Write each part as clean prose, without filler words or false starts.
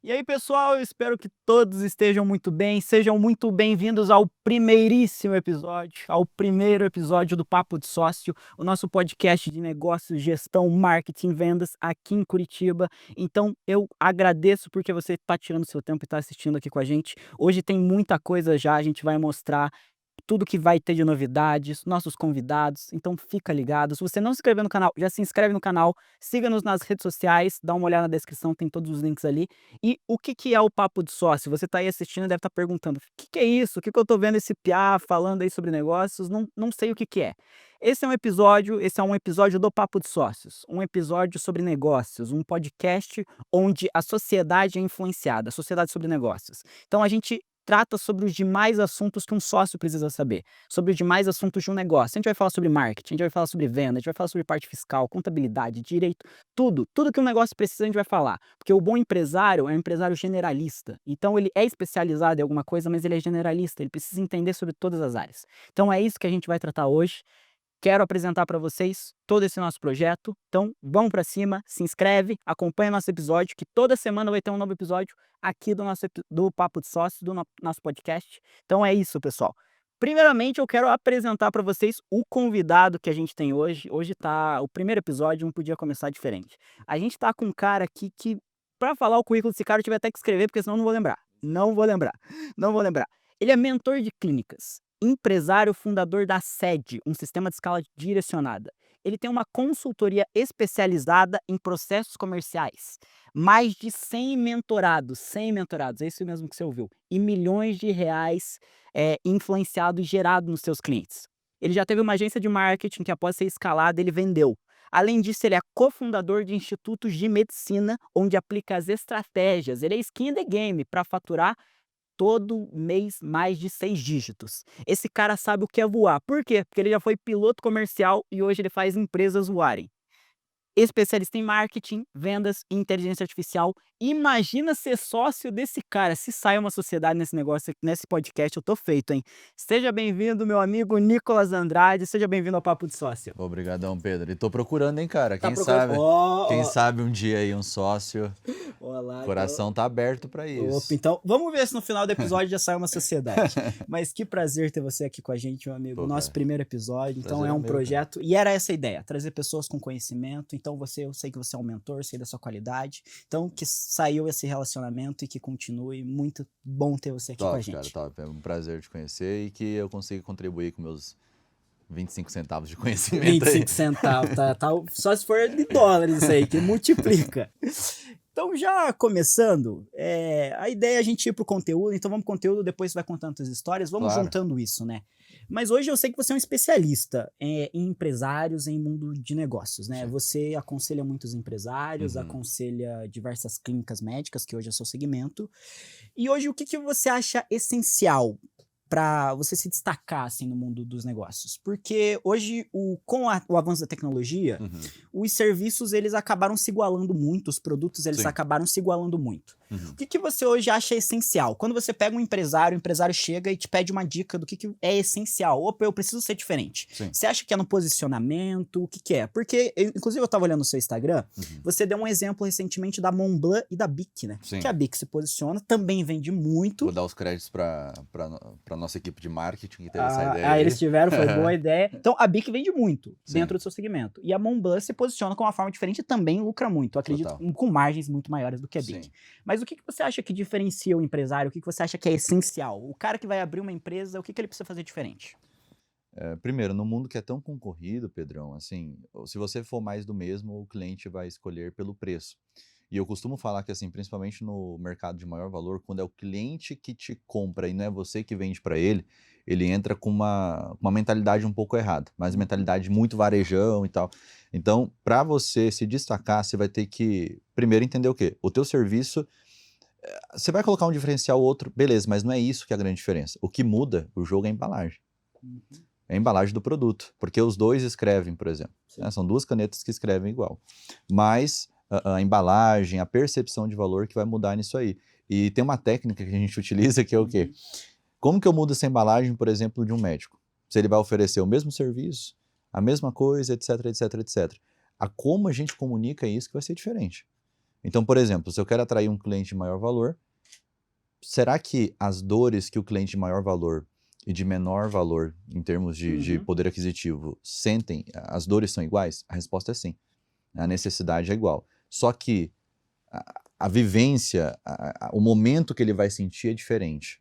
E aí, pessoal, eu espero que todos estejam muito bem. Sejam muito bem-vindos ao primeiríssimo episódio, ao primeiro episódio do Papo de Sócio, o nosso podcast de negócios, gestão, marketing, vendas aqui em Curitiba. Então, eu agradeço porque você está tirando seu tempo e está assistindo aqui com a gente. Hoje tem muita coisa já, a gente vai mostrar tudo que vai ter de novidades, nossos convidados, então fica ligado. Se você não se inscreveu no canal, já se inscreve no canal, siga-nos nas redes sociais, dá uma olhada na descrição, tem todos os links ali. E o que que é o Papo de Sócio? Você está aí assistindo e deve estar perguntando, o que é isso? O que que eu tô vendo esse piá falando aí sobre negócios? Não sei o que que é. Esse é um episódio do Papo de Sócios, um episódio sobre negócios, um podcast onde a sociedade é influenciada, a sociedade sobre negócios. Então a gente trata sobre os demais assuntos que um sócio precisa saber, sobre os demais assuntos de um negócio. A gente vai falar sobre marketing, a gente vai falar sobre venda, a gente vai falar sobre parte fiscal, contabilidade, direito, tudo que um negócio precisa a gente vai falar. Porque o bom empresário é um empresário generalista. Então ele é especializado em alguma coisa, mas ele é generalista, ele precisa entender sobre todas as áreas. Então é isso que a gente vai tratar hoje. Quero apresentar para vocês todo esse nosso projeto. Então, vamos para cima, se inscreve, acompanha nosso episódio, que toda semana vai ter um novo episódio aqui do Papo de Sócio, nosso podcast. Então é isso, pessoal. Primeiramente, eu quero apresentar para vocês o convidado que a gente tem hoje. Hoje tá o primeiro episódio, não podia começar diferente. A gente tá com um cara aqui que, para falar o currículo desse cara, eu tive até que escrever, porque senão eu não vou lembrar. Não vou lembrar. Não vou lembrar. Ele é mentor de clínicas, empresário fundador da SED, um sistema de escala direcionada. Ele tem uma consultoria especializada em processos comerciais. Mais de 100 mentorados, é isso mesmo que você ouviu. E milhões de reais influenciado e gerado nos seus clientes. Ele já teve uma agência de marketing que, após ser escalada, ele vendeu. Além disso, ele é cofundador de institutos de medicina, onde aplica as estratégias. Ele é skin in the game para faturar todo mês mais de 6 dígitos. Esse cara sabe o que é voar. Por quê? Porque ele já foi piloto comercial e hoje ele faz empresas voarem. Especialista em marketing, vendas e inteligência artificial. Imagina ser sócio desse cara. Se sai uma sociedade nesse negócio, nesse podcast, eu tô feito, hein? Seja bem-vindo, meu amigo Nicolas Andrade. Seja bem-vindo ao Papo de Sócio. Obrigadão, Pedro. E tô procurando, hein, cara? Tá Quem procurando? sabe? Quem sabe um dia aí um sócio. Olá, O coração tá aberto pra Opa, isso. então vamos ver se no final do episódio já sai uma sociedade. Mas que prazer ter você aqui com a gente, meu amigo. Pô, Nosso cara, primeiro episódio. Então prazer é é um meu, projeto. E era essa a ideia: trazer pessoas com conhecimento. Então eu sei que você é um mentor, sei da sua qualidade. Então que saiu esse relacionamento e que continue. Muito bom ter você aqui com a top, cara, gente. top. É um prazer te conhecer e que eu consiga contribuir com meus 25 centavos de conhecimento aí. 25 centavos, tá? Só se for de dólares isso aí, que multiplica. Então, já começando, a ideia é a gente ir pro conteúdo, então vamos pro conteúdo, depois você vai contando as histórias, vamos Claro. juntando isso, né? Mas hoje eu sei que você é um especialista em empresários, em mundo de negócios, né? Sim. Você aconselha muitos empresários, Uhum. aconselha diversas clínicas médicas, que hoje é seu segmento. E hoje, o que que você acha essencial para você se destacar assim no mundo dos negócios? Porque hoje, com o avanço da tecnologia, Uhum. os serviços eles acabaram se igualando muito, os produtos eles Sim. acabaram se igualando muito. Uhum. O que que você hoje acha essencial? Quando você pega um empresário, o empresário chega e te pede uma dica do que é essencial. Opa, eu preciso ser diferente. Sim. Você acha que é no posicionamento? O que que é? Porque, inclusive, eu estava olhando no seu Instagram, Uhum. você deu um exemplo recentemente da Montblanc e da Bic, né? Sim. Que a Bic se posiciona, também vende muito. Vou dar os créditos pra nossa equipe de marketing que teve essa ideia. Ah, eles tiveram, foi boa ideia. Então, a Bic vende muito Sim. dentro do seu segmento. E a Montblanc se posiciona com uma forma diferente e também lucra muito. Eu acredito Total. com margens muito maiores do que a Bic. Sim. Mas o que que você acha que diferencia o empresário? O que que você acha que é essencial? O cara que vai abrir uma empresa, o que que ele precisa fazer diferente? Primeiro, no mundo que é tão concorrido, Pedrão, assim, se você for mais do mesmo, o cliente vai escolher pelo preço. E eu costumo falar que, assim, principalmente no mercado de maior valor, quando é o cliente que te compra e não é você que vende para ele entra com uma mentalidade um pouco errada, mas mentalidade muito varejão e tal. Então, para você se destacar, você vai ter que, primeiro, entender o quê? O teu serviço, você vai colocar um diferencial ou outro, beleza, mas não é isso que é a grande diferença. O que muda o jogo é a embalagem. É a embalagem do produto, porque os dois escrevem, por exemplo. Né? São duas canetas que escrevem igual. Mas a embalagem, a percepção de valor que vai mudar nisso aí. E tem uma técnica que a gente utiliza que é o quê? Como que eu mudo essa embalagem, por exemplo, de um médico? Se ele vai oferecer o mesmo serviço, a mesma coisa, etc, etc, etc. A como a gente comunica isso que vai ser diferente. Então, por exemplo, se eu quero atrair um cliente de maior valor, será que as dores que o cliente de maior valor e de menor valor, em termos de poder aquisitivo, sentem, as dores são iguais? A resposta é sim. A necessidade é igual. Só que a vivência, o momento que ele vai sentir é diferente.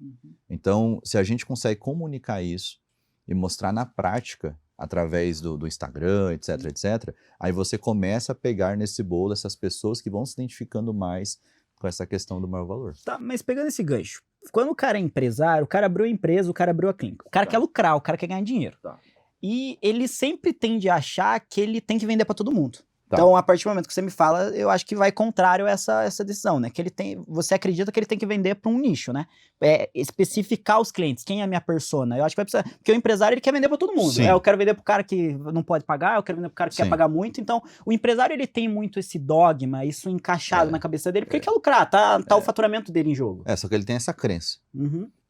Então, se a gente consegue comunicar isso e mostrar na prática, através do Instagram, etc, etc, aí você começa a pegar nesse bolo essas pessoas que vão se identificando mais com essa questão do maior valor. Tá, mas pegando esse gancho, quando o cara é empresário, o cara abriu a empresa, o cara abriu a clínica. O cara quer lucrar, o cara quer ganhar dinheiro. E ele sempre tende a achar que ele tem que vender para todo mundo. Então, a partir do momento que você me fala, eu acho que vai contrário a essa decisão, né? Que ele tem, você acredita que ele tem que vender para um nicho, né? Especificar os clientes, quem é a minha persona. Eu acho que vai precisar, porque o empresário ele quer vender para todo mundo. Eu quero vender pro cara que não pode pagar, eu quero vender pro cara que quer pagar muito. Então, o empresário ele tem muito esse dogma, isso encaixado na cabeça dele, porque ele quer lucrar, tá o faturamento dele em jogo. Só que ele tem essa crença.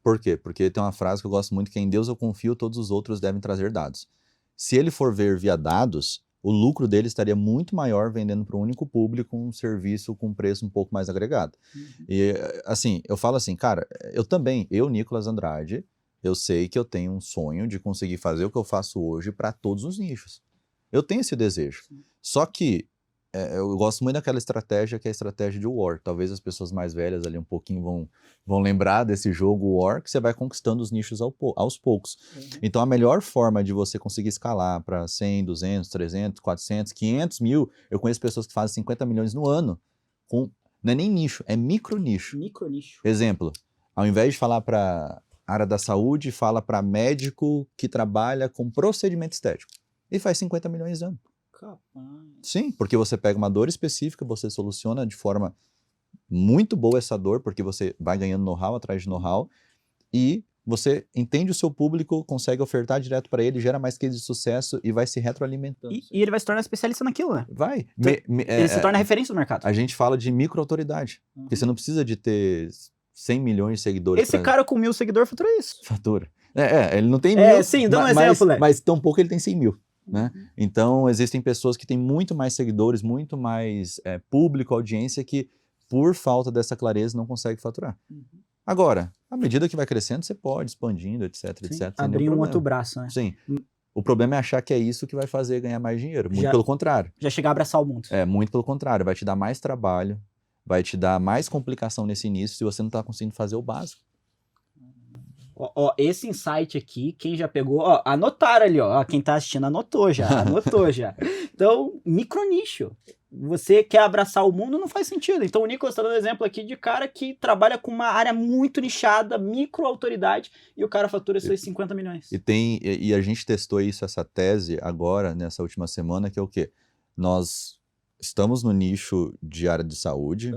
Por quê? Porque tem uma frase que eu gosto muito, que é: em Deus eu confio, todos os outros devem trazer dados. Se ele for ver via dados, o lucro dele estaria muito maior vendendo para um único público um serviço com preço um pouco mais agregado. E, assim, eu falo assim, cara, eu, Nicolas Andrade, eu sei que eu tenho um sonho de conseguir fazer o que eu faço hoje para todos os nichos. Eu tenho esse desejo. Só que eu gosto muito daquela estratégia, que é a estratégia de War. Talvez as pessoas mais velhas ali um pouquinho vão lembrar desse jogo War, que você vai conquistando os nichos aos poucos. Então, a melhor forma de você conseguir escalar para 100, 200, 300, 400, 500 mil, eu conheço pessoas que fazem 50 milhões no ano, não é nem nicho, é micro nicho. Exemplo, ao invés de falar para área da saúde, fala para médico que trabalha com procedimento estético. E faz 50 milhões no ano. Sim, porque você pega uma dor específica, você soluciona de forma muito boa essa dor, porque você vai ganhando know-how atrás de know-how, e você entende o seu público, consegue ofertar direto para ele, gera mais cases de sucesso e vai se retroalimentando. E ele vai se tornar especialista naquilo, né? Vai. Ele se torna referência do mercado. A gente fala de micro-autoridade, porque você não precisa de ter 100 milhões de seguidores. Esse cara com 1000 seguidores fatura isso. Fatura. Ele não tem 1000, sim, dá um exemplo, né? Mas tão pouco ele tem 100 mil. Né? Então, existem pessoas que têm muito mais seguidores, muito mais público, audiência, que por falta dessa clareza não consegue faturar. Agora, à medida que vai crescendo, você pode expandindo, etc, etc. Abrir um outro braço, né? Sim. O problema é achar que é isso que vai fazer ganhar mais dinheiro. Muito pelo contrário. Já chegar a abraçar o mundo. Muito pelo contrário. Vai te dar mais trabalho, vai te dar mais complicação nesse início se você não está conseguindo fazer o básico. Esse insight aqui, quem já pegou, anotaram ali, quem tá assistindo anotou já. Então, micronicho. Você quer abraçar o mundo, não faz sentido. Então, o Nicolas tá dando exemplo aqui de cara que trabalha com uma área muito nichada, micro-autoridade, e o cara fatura seus 50 milhões. E a gente testou essa tese agora, nessa última semana, que é o quê? Nós estamos no nicho de área de saúde,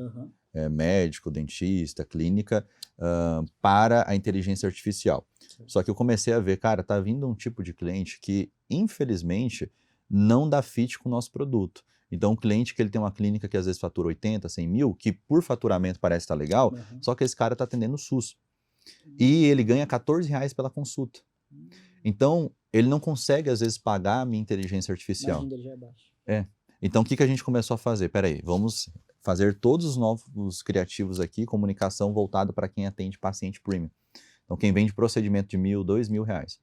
médico, dentista, clínica, para a inteligência artificial. Só que eu comecei a ver, cara, tá vindo um tipo de cliente que, infelizmente, não dá fit com o nosso produto. Então, um cliente que ele tem uma clínica que às vezes fatura 80, 100 mil, que por faturamento parece estar legal, só que esse cara está atendendo o SUS. E ele ganha R$14 pela consulta. Então, ele não consegue, às vezes, pagar a minha inteligência artificial. A já é baixa. Então, o que a gente começou a fazer? Peraí, vamos fazer todos os novos criativos aqui, comunicação voltada para quem atende paciente premium. Então, quem vende procedimento de R$1.000, R$2.000.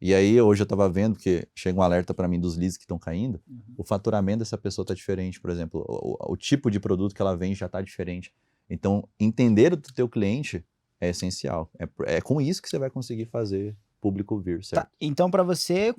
E aí, hoje eu estava vendo, porque chega um alerta para mim dos leads que estão caindo, o faturamento dessa pessoa está diferente, por exemplo, o tipo de produto que ela vende já está diferente. Então, entender o teu cliente é essencial. É com isso que você vai conseguir fazer público vir, certo? Tá, então, para você,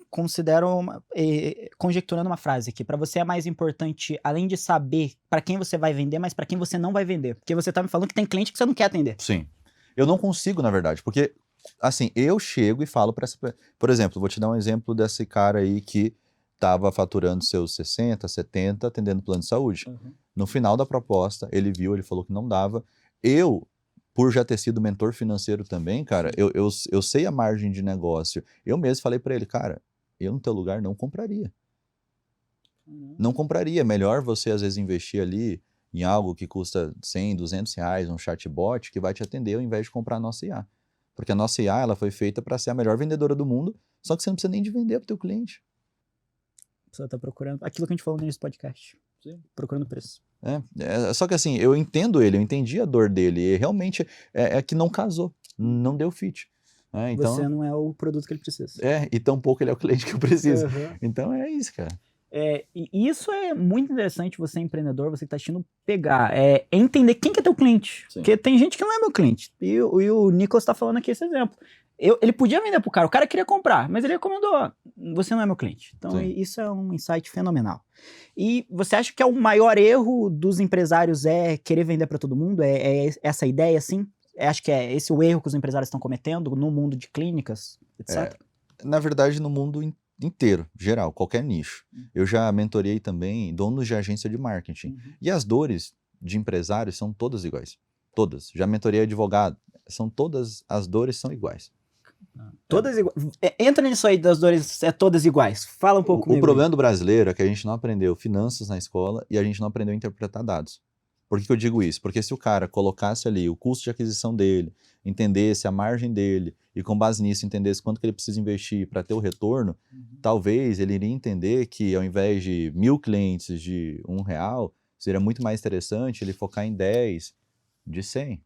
conjecturando uma frase aqui, para você é mais importante, além de saber para quem você vai vender, mas para quem você não vai vender. Porque você tá me falando que tem cliente que você não quer atender. Sim. Eu não consigo, na verdade, porque, assim, eu chego e falo para essa... Por exemplo, vou te dar um exemplo desse cara aí que estava faturando seus 60, 70, atendendo plano de saúde. No final da proposta, ele falou que não dava. Por já ter sido mentor financeiro também, cara, eu sei a margem de negócio. Eu mesmo falei para ele, cara, eu no teu lugar não compraria. Não compraria. Melhor você, às vezes, investir ali em algo que custa 100, 200 reais, um chatbot que vai te atender ao invés de comprar a nossa IA. Porque a nossa IA, ela foi feita para ser a melhor vendedora do mundo, só que você não precisa nem de vender para o teu cliente. A pessoa tá procurando aquilo que a gente falou nesse podcast. Sim. Procurando preço. Só que assim, eu entendo ele, eu entendi a dor dele, e realmente é que não casou, não deu fit. Você não é o produto que ele precisa. E tampouco ele é o cliente que eu preciso. Aham. Então é isso, cara. E isso é muito interessante, você é empreendedor, você que está assistindo, pegar, entender quem que é teu cliente. Sim. Porque tem gente que não é meu cliente. E o Nicolas está falando aqui esse exemplo. Ele podia vender pro cara, o cara queria comprar, mas ele recomendou, ó, você não é meu cliente. Então Sim. isso é um insight fenomenal. E você acha que é o maior erro dos empresários querer vender para todo mundo? É essa ideia, assim? Acho que é esse o erro que os empresários estão cometendo no mundo de clínicas, etc? Na verdade, no mundo inteiro, geral, qualquer nicho. Eu já mentorei também donos de agência de marketing. Uhum. E as dores de empresários são todas iguais. Todas. Já mentorei advogado. As dores são iguais. Todas iguais. Entra nisso aí das dores, todas iguais. Fala um pouco O comigo. problema do brasileiro é que a gente não aprendeu finanças na escola e a gente não aprendeu a interpretar dados. Por que eu digo isso? Porque se o cara colocasse ali o custo de aquisição dele, entendesse a margem dele e com base nisso entendesse quanto que ele precisa investir para ter o retorno, talvez ele iria entender que ao invés de 1.000 clientes de R$1, seria muito mais interessante ele focar em 10 de 100.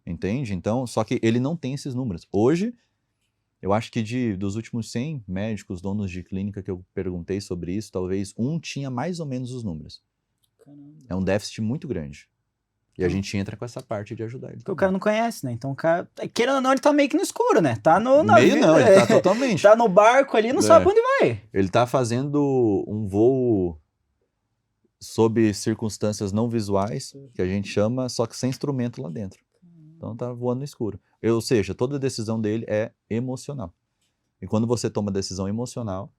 Entende? Então, só que ele não tem esses números. Hoje, eu acho que dos últimos 100 médicos, donos de clínica que eu perguntei sobre isso, talvez um tinha mais ou menos os números. Caramba. É um déficit muito grande. E a gente entra com essa parte de ajudar ele. Porque o cara não conhece, né? Então o cara, querendo ou não, ele tá meio que no escuro, né? Tá no Meio navio, não, ele tá totalmente. Tá no barco ali, não sabe pra onde vai. Ele tá fazendo um voo sob circunstâncias não visuais, que a gente chama, só que sem instrumento lá dentro. Então tá voando no escuro. Ou seja, toda decisão dele é emocional. E quando você toma decisão emocional,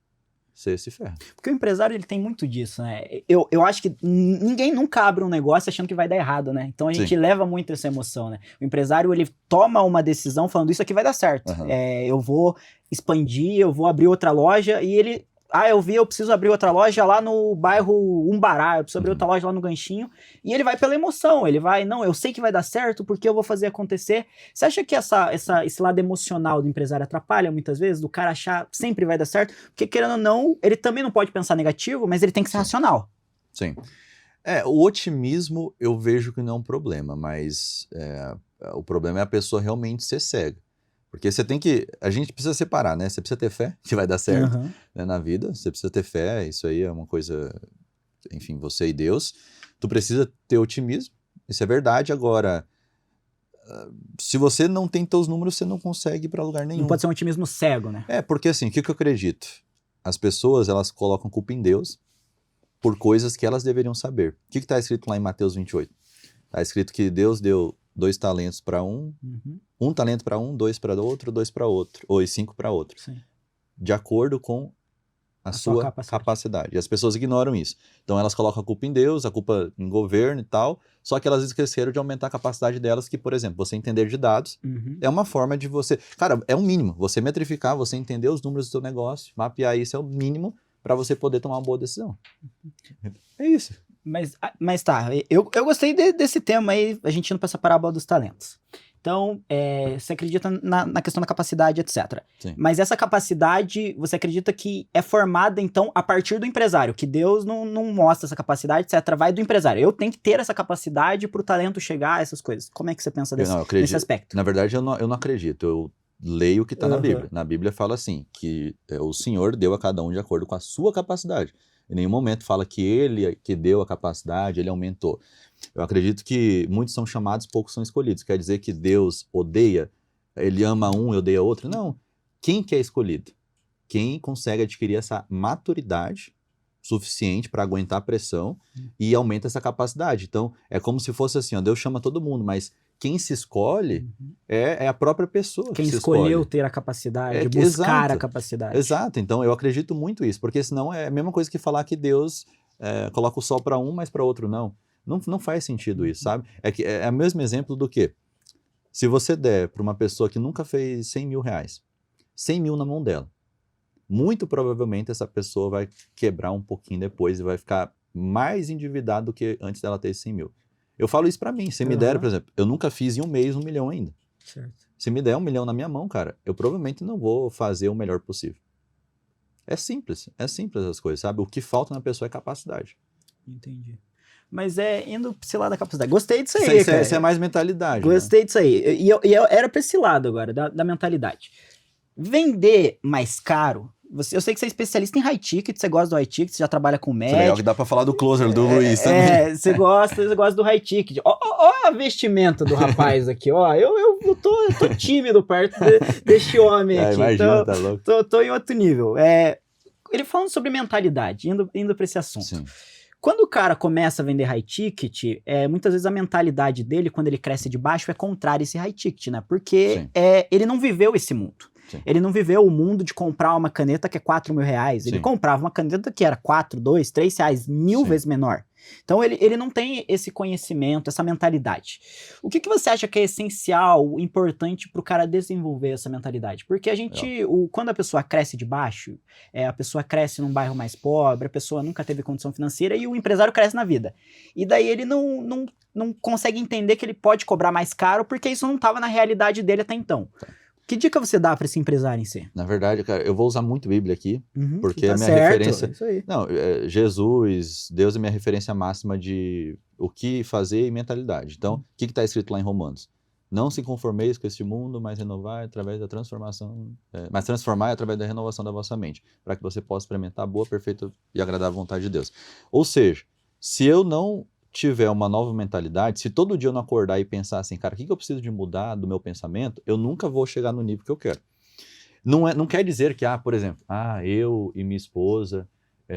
você se ferra. Porque o empresário, ele tem muito disso, né? Eu acho que ninguém nunca abre um negócio achando que vai dar errado, né? Então a gente leva muito essa emoção, né? O empresário, ele toma uma decisão falando, isso aqui vai dar certo. Eu vou expandir, eu vou abrir outra loja, e ele... eu preciso abrir outra loja lá no bairro Umbará, eu preciso abrir outra loja lá no Ganchinho, e ele vai pela emoção, ele vai, não, eu sei que vai dar certo, porque eu vou fazer acontecer. Você acha que esse lado emocional do empresário atrapalha muitas vezes, do cara achar que sempre vai dar certo? Porque querendo ou não, ele também não pode pensar negativo, mas ele tem que ser racional. Sim. O otimismo eu vejo que não é um problema, mas o problema é a pessoa realmente ser cega. Porque a gente precisa separar, né? Você precisa ter fé que vai dar certo, né, na vida. Você precisa ter fé, isso aí é uma coisa, enfim, você e Deus. Tu precisa ter otimismo, isso é verdade. Agora, se você não tem teus números, você não consegue ir pra lugar nenhum. Não pode ser um otimismo cego, né? Porque assim, o que eu acredito? As pessoas, elas colocam culpa em Deus por coisas que elas deveriam saber. O que está escrito lá em Mateus 28? Está escrito que Deus deu 2 talentos para um, 1 talento para um, 2 para outro, 2 para outro, ou 5 para outro. Sim. De acordo com a sua capacidade. E as pessoas ignoram isso. Então elas colocam a culpa em Deus, a culpa em governo e tal, só que elas esqueceram de aumentar a capacidade delas, que, por exemplo, você entender de dados é uma forma de você... Cara, é um mínimo. Você metrificar, você entender os números do seu negócio, mapear isso é o mínimo para você poder tomar uma boa decisão. É isso. Mas tá, eu gostei desse tema aí, a gente indo pra essa parábola dos talentos. Então, você acredita na questão da capacidade, etc. Sim. Mas essa capacidade, você acredita que é formada, então, a partir do empresário, que Deus não mostra essa capacidade, etc. Vai do empresário. Eu tenho que ter essa capacidade pro talento chegar, essas coisas. Como é que você pensa nesse aspecto? Na verdade, eu não acredito. Eu leio o que está na Bíblia. Na Bíblia fala assim, que o Senhor deu a cada um de acordo com a sua capacidade. Em nenhum momento fala que ele que deu a capacidade, ele aumentou. Eu acredito que muitos são chamados, poucos são escolhidos. Quer dizer que Deus odeia, ele ama um e odeia outro? Não. Quem que é escolhido? Quem consegue adquirir essa maturidade suficiente para aguentar a pressão e aumenta essa capacidade. Então, é como se fosse assim, Deus chama todo mundo, mas quem se escolhe é a própria pessoa quem que se escolheu escolhe. Ter a capacidade, buscar exato, a capacidade. Exato, então eu acredito muito isso, porque senão é a mesma coisa que falar que Deus coloca o sol para um, mas para outro não. Não faz sentido isso, sabe? É o mesmo exemplo do que, se você der para uma pessoa que nunca fez 100 mil reais, 100 mil na mão dela, muito provavelmente essa pessoa vai quebrar um pouquinho depois e vai ficar mais endividada do que antes dela ter 100 mil. Eu falo isso pra mim. Se me der, por exemplo, eu nunca fiz em um mês 1 milhão ainda. Certo. Se me der 1 milhão na minha mão, cara, eu provavelmente não vou fazer o melhor possível. É simples as coisas, sabe? O que falta na pessoa é capacidade. Entendi. Mas indo pra esse lado da capacidade. Gostei disso aí, cara. Isso é mais mentalidade, Gostei disso aí. E era pra esse lado agora, da mentalidade. Vender mais caro. Eu sei que você é especialista em high ticket, você gosta do high ticket, você já trabalha com Isso é legal médico. que dá pra falar do closer do Luiz também. Você gosta do high ticket. Ó a vestimenta do rapaz aqui, ó. Eu tô tímido perto deste homem aqui. Imagina, tá louco. Tô em outro nível. Ele falando sobre mentalidade, indo pra esse assunto. Sim. Quando o cara começa a vender high ticket, muitas vezes a mentalidade dele, quando ele cresce de baixo, é contrária a esse high ticket, né? Porque ele não viveu esse mundo. Sim. Ele não viveu o mundo de comprar uma caneta que é R$4.000. Ele Sim. comprava uma caneta que era 4, 2, 3 reais, 1.000 Sim. vezes menor. Então ele não tem esse conhecimento, essa mentalidade. O que você acha que é essencial, importante para o cara desenvolver essa mentalidade? Porque quando a pessoa cresce de baixo, a pessoa cresce num bairro mais pobre, a pessoa nunca teve condição financeira e o empresário cresce na vida. E daí ele não consegue entender que ele pode cobrar mais caro porque isso não estava na realidade dele até então. Que dica você dá para esse empresário em si? Na verdade, cara, eu vou usar muito Bíblia aqui, porque tá a minha certo, referência... Isso aí. Não, Jesus, Deus é minha referência máxima de o que fazer e mentalidade. Então, o que está escrito lá em Romanos? Não se conformeis com este mundo, mas renovar através da transformação, mas transformar através da renovação da vossa mente, para que você possa experimentar a boa, perfeita e agradável vontade de Deus. Ou seja, se eu não tiver uma nova mentalidade, se todo dia eu não acordar e pensar assim, cara, o que eu preciso de mudar do meu pensamento, eu nunca vou chegar no nível que eu quero. Não quer dizer que, por exemplo, eu e minha esposa,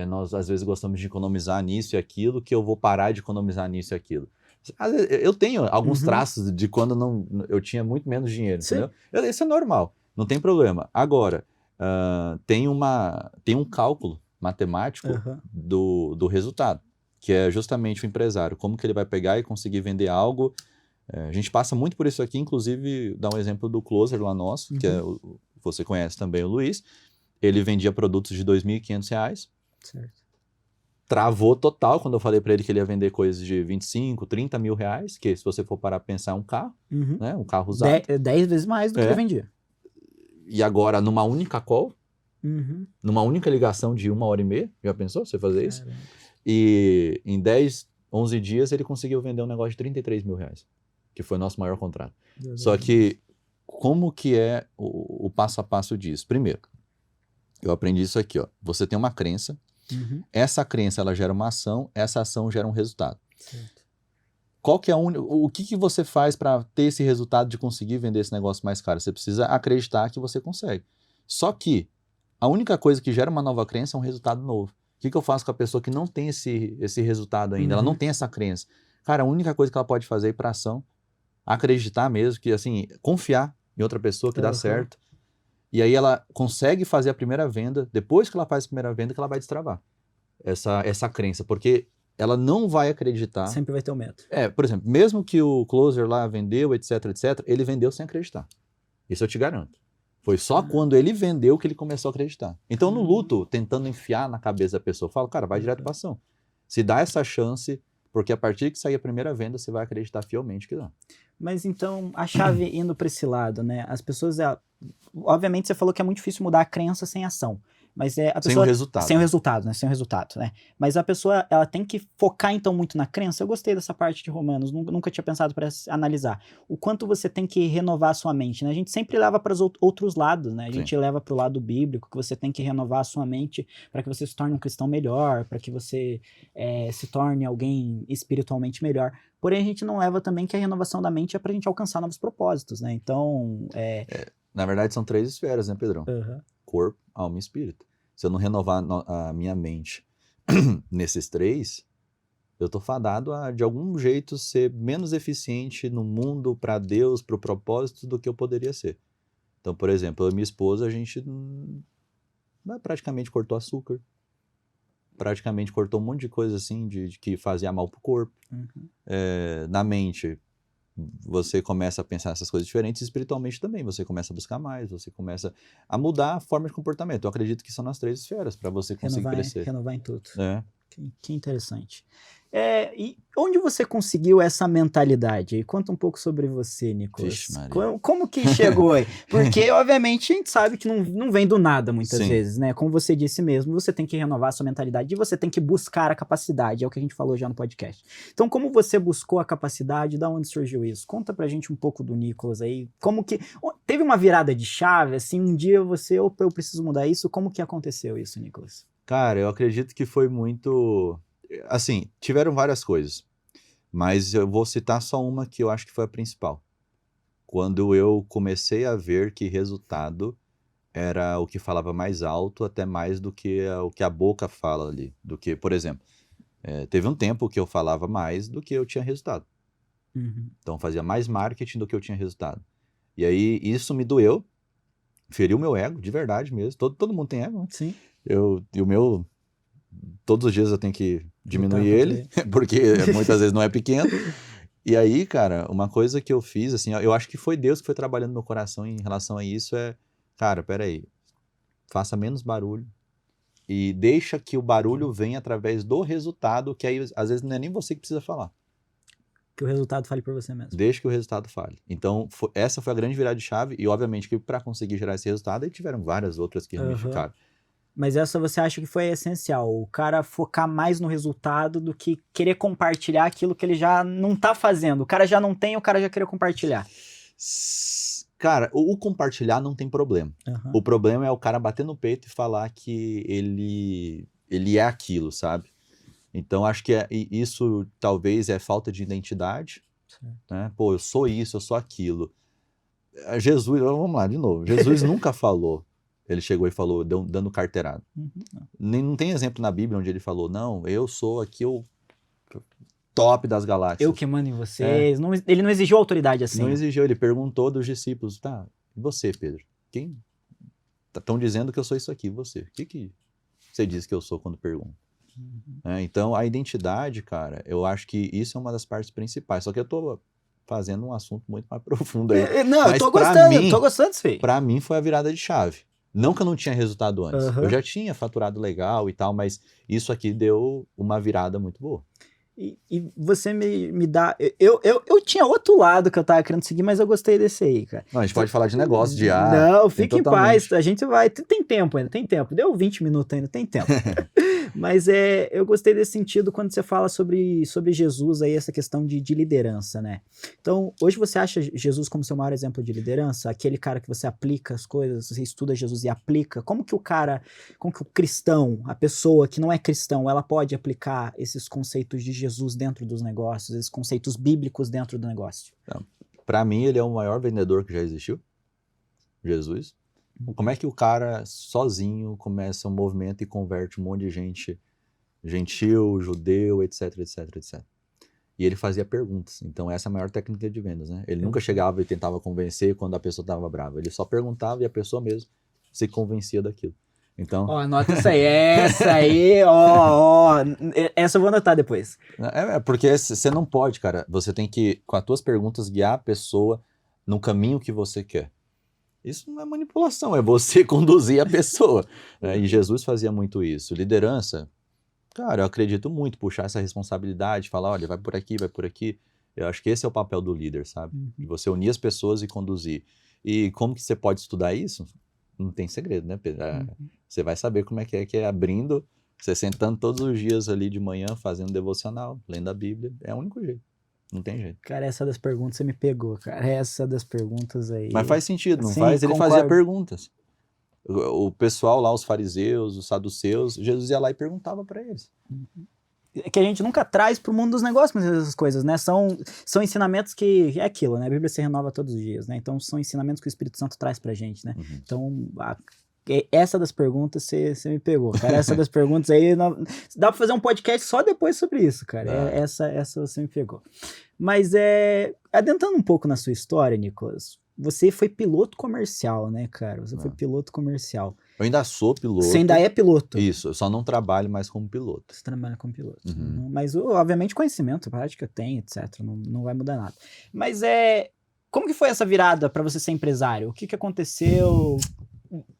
nós às vezes gostamos de economizar nisso e aquilo, que eu vou parar de economizar nisso e aquilo. Às vezes, eu tenho alguns traços de quando eu tinha muito menos dinheiro, entendeu? Isso é normal, não tem problema. Agora, tem um cálculo matemático do resultado, que é justamente o empresário, como que ele vai pegar e conseguir vender algo. A gente passa muito por isso aqui, inclusive, dá um exemplo do closer lá nosso, que você conhece também o Luiz. Ele vendia produtos de R$2.500. Certo. Travou total quando eu falei para ele que ele ia vender coisas de 25, 30 mil reais, que se você for parar a pensar é um carro, né? Um carro usado. 10 vezes mais do que ele vendia. E agora, numa única call, numa única ligação de 1h30, já pensou você fazer isso? E em 10, 11 dias ele conseguiu vender um negócio de 33 mil reais, que foi o nosso maior contrato. Só que, como que é o passo a passo disso? Primeiro, eu aprendi isso aqui, ó. Você tem uma crença, essa crença ela gera uma ação, essa ação gera um resultado. Certo. Qual que é o que você faz para ter esse resultado de conseguir vender esse negócio mais caro? Você precisa acreditar que você consegue. Só que a única coisa que gera uma nova crença é um resultado novo. O que eu faço com a pessoa que não tem esse resultado ainda? Ela não tem essa crença. Cara, a única coisa que ela pode fazer é ir para ação, acreditar mesmo, que assim, confiar em outra pessoa que dá certo. E aí ela consegue fazer a primeira venda, depois que ela faz a primeira venda, que ela vai destravar essa crença, porque ela não vai acreditar. Sempre vai ter um medo. Por exemplo, mesmo que o closer lá vendeu, etc, ele vendeu sem acreditar. Isso eu te garanto. Foi só quando ele vendeu que ele começou a acreditar. Então, no luto, tentando enfiar na cabeça da pessoa, eu falo, cara, vai direto para ação. Se dá essa chance, porque a partir que sair a primeira venda, você vai acreditar fielmente que dá. Mas então, a chave indo para esse lado, né? As pessoas, obviamente você falou que é muito difícil mudar a crença sem ação. Mas a pessoa, sem o resultado. Sem o resultado, né? Sem o resultado, né? Mas a pessoa, ela tem que focar então muito na crença. Eu gostei dessa parte de Romanos, nunca tinha pensado para analisar. O quanto você tem que renovar a sua mente, né? A gente sempre leva para os outros lados, né? A gente leva para o lado bíblico, que você tem que renovar a sua mente para que você se torne um cristão melhor, para que você se torne alguém espiritualmente melhor. Porém, a gente não leva também que a renovação da mente é para a gente alcançar novos propósitos, né? Então, na verdade, são 3 esferas, né, Pedrão? Corpo, alma e espírito. Se eu não renovar a minha mente nesses 3, eu tô fadado a, de algum jeito, ser menos eficiente no mundo, para Deus, para o propósito, do que eu poderia ser. Então, por exemplo, eu e minha esposa, a gente praticamente cortou açúcar, praticamente cortou um monte de coisa assim, de que fazia mal pro corpo. Na mente, você começa a pensar essas coisas diferentes, espiritualmente também, você começa a buscar mais, você começa a mudar a forma de comportamento. Eu acredito que são nas 3 esferas para você conseguir crescer. Renovar em tudo. Que interessante. E onde você conseguiu essa mentalidade? Conta um pouco sobre você, Nicolas. Vixe, Maria. Como que chegou aí? Porque, obviamente, a gente sabe que não vem do nada, muitas Sim. vezes, né? Como você disse mesmo, você tem que renovar a sua mentalidade e você tem que buscar a capacidade, é o que a gente falou já no podcast. Então, como você buscou a capacidade, da onde surgiu isso? Conta pra gente um pouco do Nicolas aí. Como que... Teve uma virada de chave, assim, um dia você, opa, eu preciso mudar isso. Como que aconteceu isso, Nicolas? Cara, eu acredito que foi muito... Assim, tiveram várias coisas, mas eu vou citar só uma que eu acho que foi a principal. Quando eu comecei a ver que resultado era o que falava mais alto, até mais do que o que a boca fala ali. Do que, por exemplo, teve um tempo que eu falava mais do que eu tinha resultado. Uhum. Então fazia mais marketing do que eu tinha resultado. E aí isso me doeu, feriu meu ego, de verdade mesmo. Todo mundo tem ego, né? Sim. E o meu, todos os dias eu tenho que diminuir Lutar contra ele, porque muitas vezes não é pequeno. E aí, cara, uma coisa que eu fiz, assim, eu acho que foi Deus que foi trabalhando no meu coração em relação a isso, cara, peraí, faça menos barulho e deixa que o barulho venha através do resultado, que aí às vezes não é nem você que precisa falar. Que o resultado fale por você mesmo. Deixa que o resultado fale. Então, essa foi a grande virada de chave, e obviamente que para conseguir gerar esse resultado, aí tiveram várias outras que ramificaram. Mas essa você acha que foi essencial, o cara focar mais no resultado do que querer compartilhar aquilo que ele já não tá fazendo. O cara já não tem, o cara já queria compartilhar. Cara, o compartilhar não tem problema. Uhum. O problema é o cara bater no peito e falar que ele é aquilo, sabe? Então, acho que isso talvez é falta de identidade, né? Pô, eu sou isso, eu sou aquilo. Jesus, vamos lá, de novo. Jesus nunca falou. Ele chegou e falou, dando carteirada. Uhum. Não tem exemplo na Bíblia onde ele falou, não, eu sou aqui o top das galáxias. Eu que mando em vocês. Não, ele não exigiu autoridade assim. Não exigiu, ele perguntou dos discípulos, tá, e você, Pedro? Quem? Estão dizendo que eu sou isso aqui, você. O que você diz que eu sou quando pergunta? Então, a identidade, cara, eu acho que isso é uma das partes principais. Só que eu tô fazendo um assunto muito mais profundo aí. Não, mas eu tô gostando disso aí. Pra mim foi a virada de chave. Não que eu não tinha resultado antes. Eu já tinha faturado legal e tal, mas isso aqui deu uma virada muito boa. E você me dá... Eu tinha outro lado que eu tava querendo seguir, mas eu gostei desse aí, cara. Não, a gente pode falar de negócio, de Não, fique em paz, a gente vai... Tem tempo ainda, tem tempo. Deu 20 minutos ainda, tem tempo. Mas eu gostei desse sentido quando você fala sobre Jesus aí, essa questão de liderança, né? Então, hoje você acha Jesus como seu maior exemplo de liderança? Aquele cara que você aplica as coisas, você estuda Jesus e aplica? Como que o cristão, a pessoa que não é cristão, ela pode aplicar esses conceitos de Jesus dentro dos negócios, esses conceitos bíblicos dentro do negócio? Então, para mim, ele é o maior vendedor que já existiu, Jesus. Como é que o cara sozinho começa um movimento e converte um monte de gente, gentil, judeu, etc, etc, etc. E ele fazia perguntas. Então essa é a maior técnica de vendas, né? Ele nunca chegava e tentava convencer quando a pessoa estava brava. Ele só perguntava e a pessoa mesmo se convencia daquilo. Então... anota isso aí. Essa aí, essa eu vou anotar depois. Porque você não pode, cara. Você tem que, com as tuas perguntas, guiar a pessoa no caminho que você quer. Isso não é manipulação, é você conduzir a pessoa. E Jesus fazia muito isso. Liderança, cara, eu acredito muito, puxar essa responsabilidade, falar, olha, vai por aqui, vai por aqui. Eu acho que esse é o papel do líder, sabe? De você unir as pessoas e conduzir. E como que você pode estudar isso? Não tem segredo, né, Pedro? Você vai saber como é que é abrindo, você sentando todos os dias ali de manhã, fazendo devocional, lendo a Bíblia. É o único jeito. Não tem jeito. Cara, essa das perguntas você me pegou, cara. Essa das perguntas aí... Mas faz sentido, não Sim, faz? Ele concordo. fazia perguntas. O pessoal lá, os fariseus, os saduceus, Jesus ia lá e perguntava para eles. Que a gente nunca traz pro mundo dos negócios, mas essas coisas, né? São ensinamentos que... É aquilo, né? A Bíblia se renova todos os dias, né? Então, são ensinamentos que o Espírito Santo traz pra gente, né? Então, essa das perguntas você me pegou, cara. Essa das perguntas aí... Dá pra fazer um podcast só depois sobre isso, cara. Essa você me pegou. Mas, adentrando um pouco na sua história, Nicolas, você foi piloto comercial, né, cara? Você foi piloto comercial. Eu ainda sou piloto. Você ainda é piloto? Isso, eu só não trabalho mais como piloto. Você trabalha como piloto. Mas, obviamente, conhecimento, prática tem, etc. Não vai mudar nada. Mas, como que foi essa virada para você ser empresário? O que aconteceu?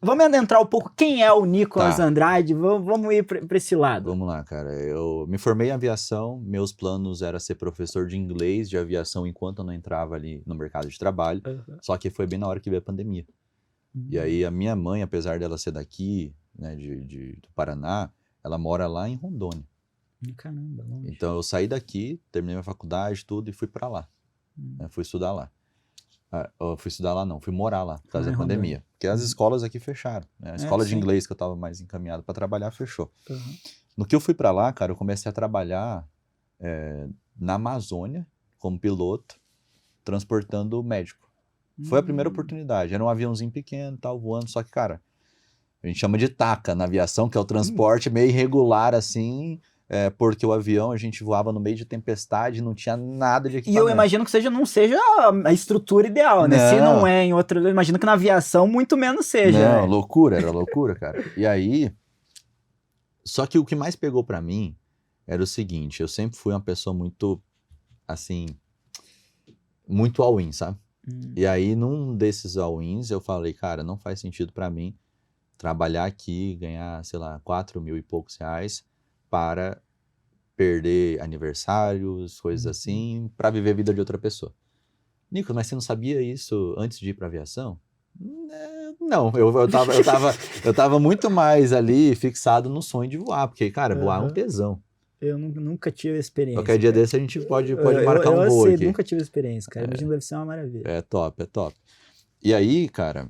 Vamos adentrar um pouco quem é o Nicolas Tá. Andrade, vamos ir para esse lado. Vamos lá, cara. Eu me formei em aviação, meus planos era ser professor de inglês de aviação enquanto eu não entrava ali no mercado de trabalho, só que foi bem na hora que veio a pandemia. E aí a minha mãe, apesar dela ser daqui, né, do Paraná, ela mora lá em Rondônia. Caramba, longe. Então eu saí daqui, terminei minha faculdade, tudo, e fui pra lá. Né, fui estudar lá. Fui estudar lá não, fui morar lá, por causa da pandemia. Porque as escolas aqui fecharam. Né? A escola de inglês que eu tava mais encaminhado pra trabalhar, fechou. No que eu fui pra lá, cara, eu comecei a trabalhar na Amazônia, como piloto, transportando médico. Foi a primeira oportunidade. Era um aviãozinho pequeno, tal, voando, só que, cara, a gente chama de taca na aviação, que é o transporte meio irregular, assim, porque o avião, a gente voava no meio de tempestade, não tinha nada de equipamento. E eu imagino que não seja a estrutura ideal, né? Se não é em outro, eu imagino que na aviação muito menos seja. Não, loucura, era loucura, cara. E aí, só que o que mais pegou pra mim era o seguinte, eu sempre fui uma pessoa muito, assim, muito all-in, sabe? E aí, num desses all-ins, eu falei, cara, não faz sentido pra mim trabalhar aqui, ganhar, sei lá, 4 mil e poucos reais para perder aniversários, coisas assim, para viver a vida de outra pessoa. Nicolas, mas você não sabia isso antes de ir para aviação? Não, eu tava muito mais ali fixado no sonho de voar, porque, cara, voar é um tesão. Eu nunca tive experiência. Qualquer dia desse a gente pode marcar um voo aqui. Eu nunca tive experiência, cara. Imagina, deve ser uma maravilha. É top, é top. E aí, cara,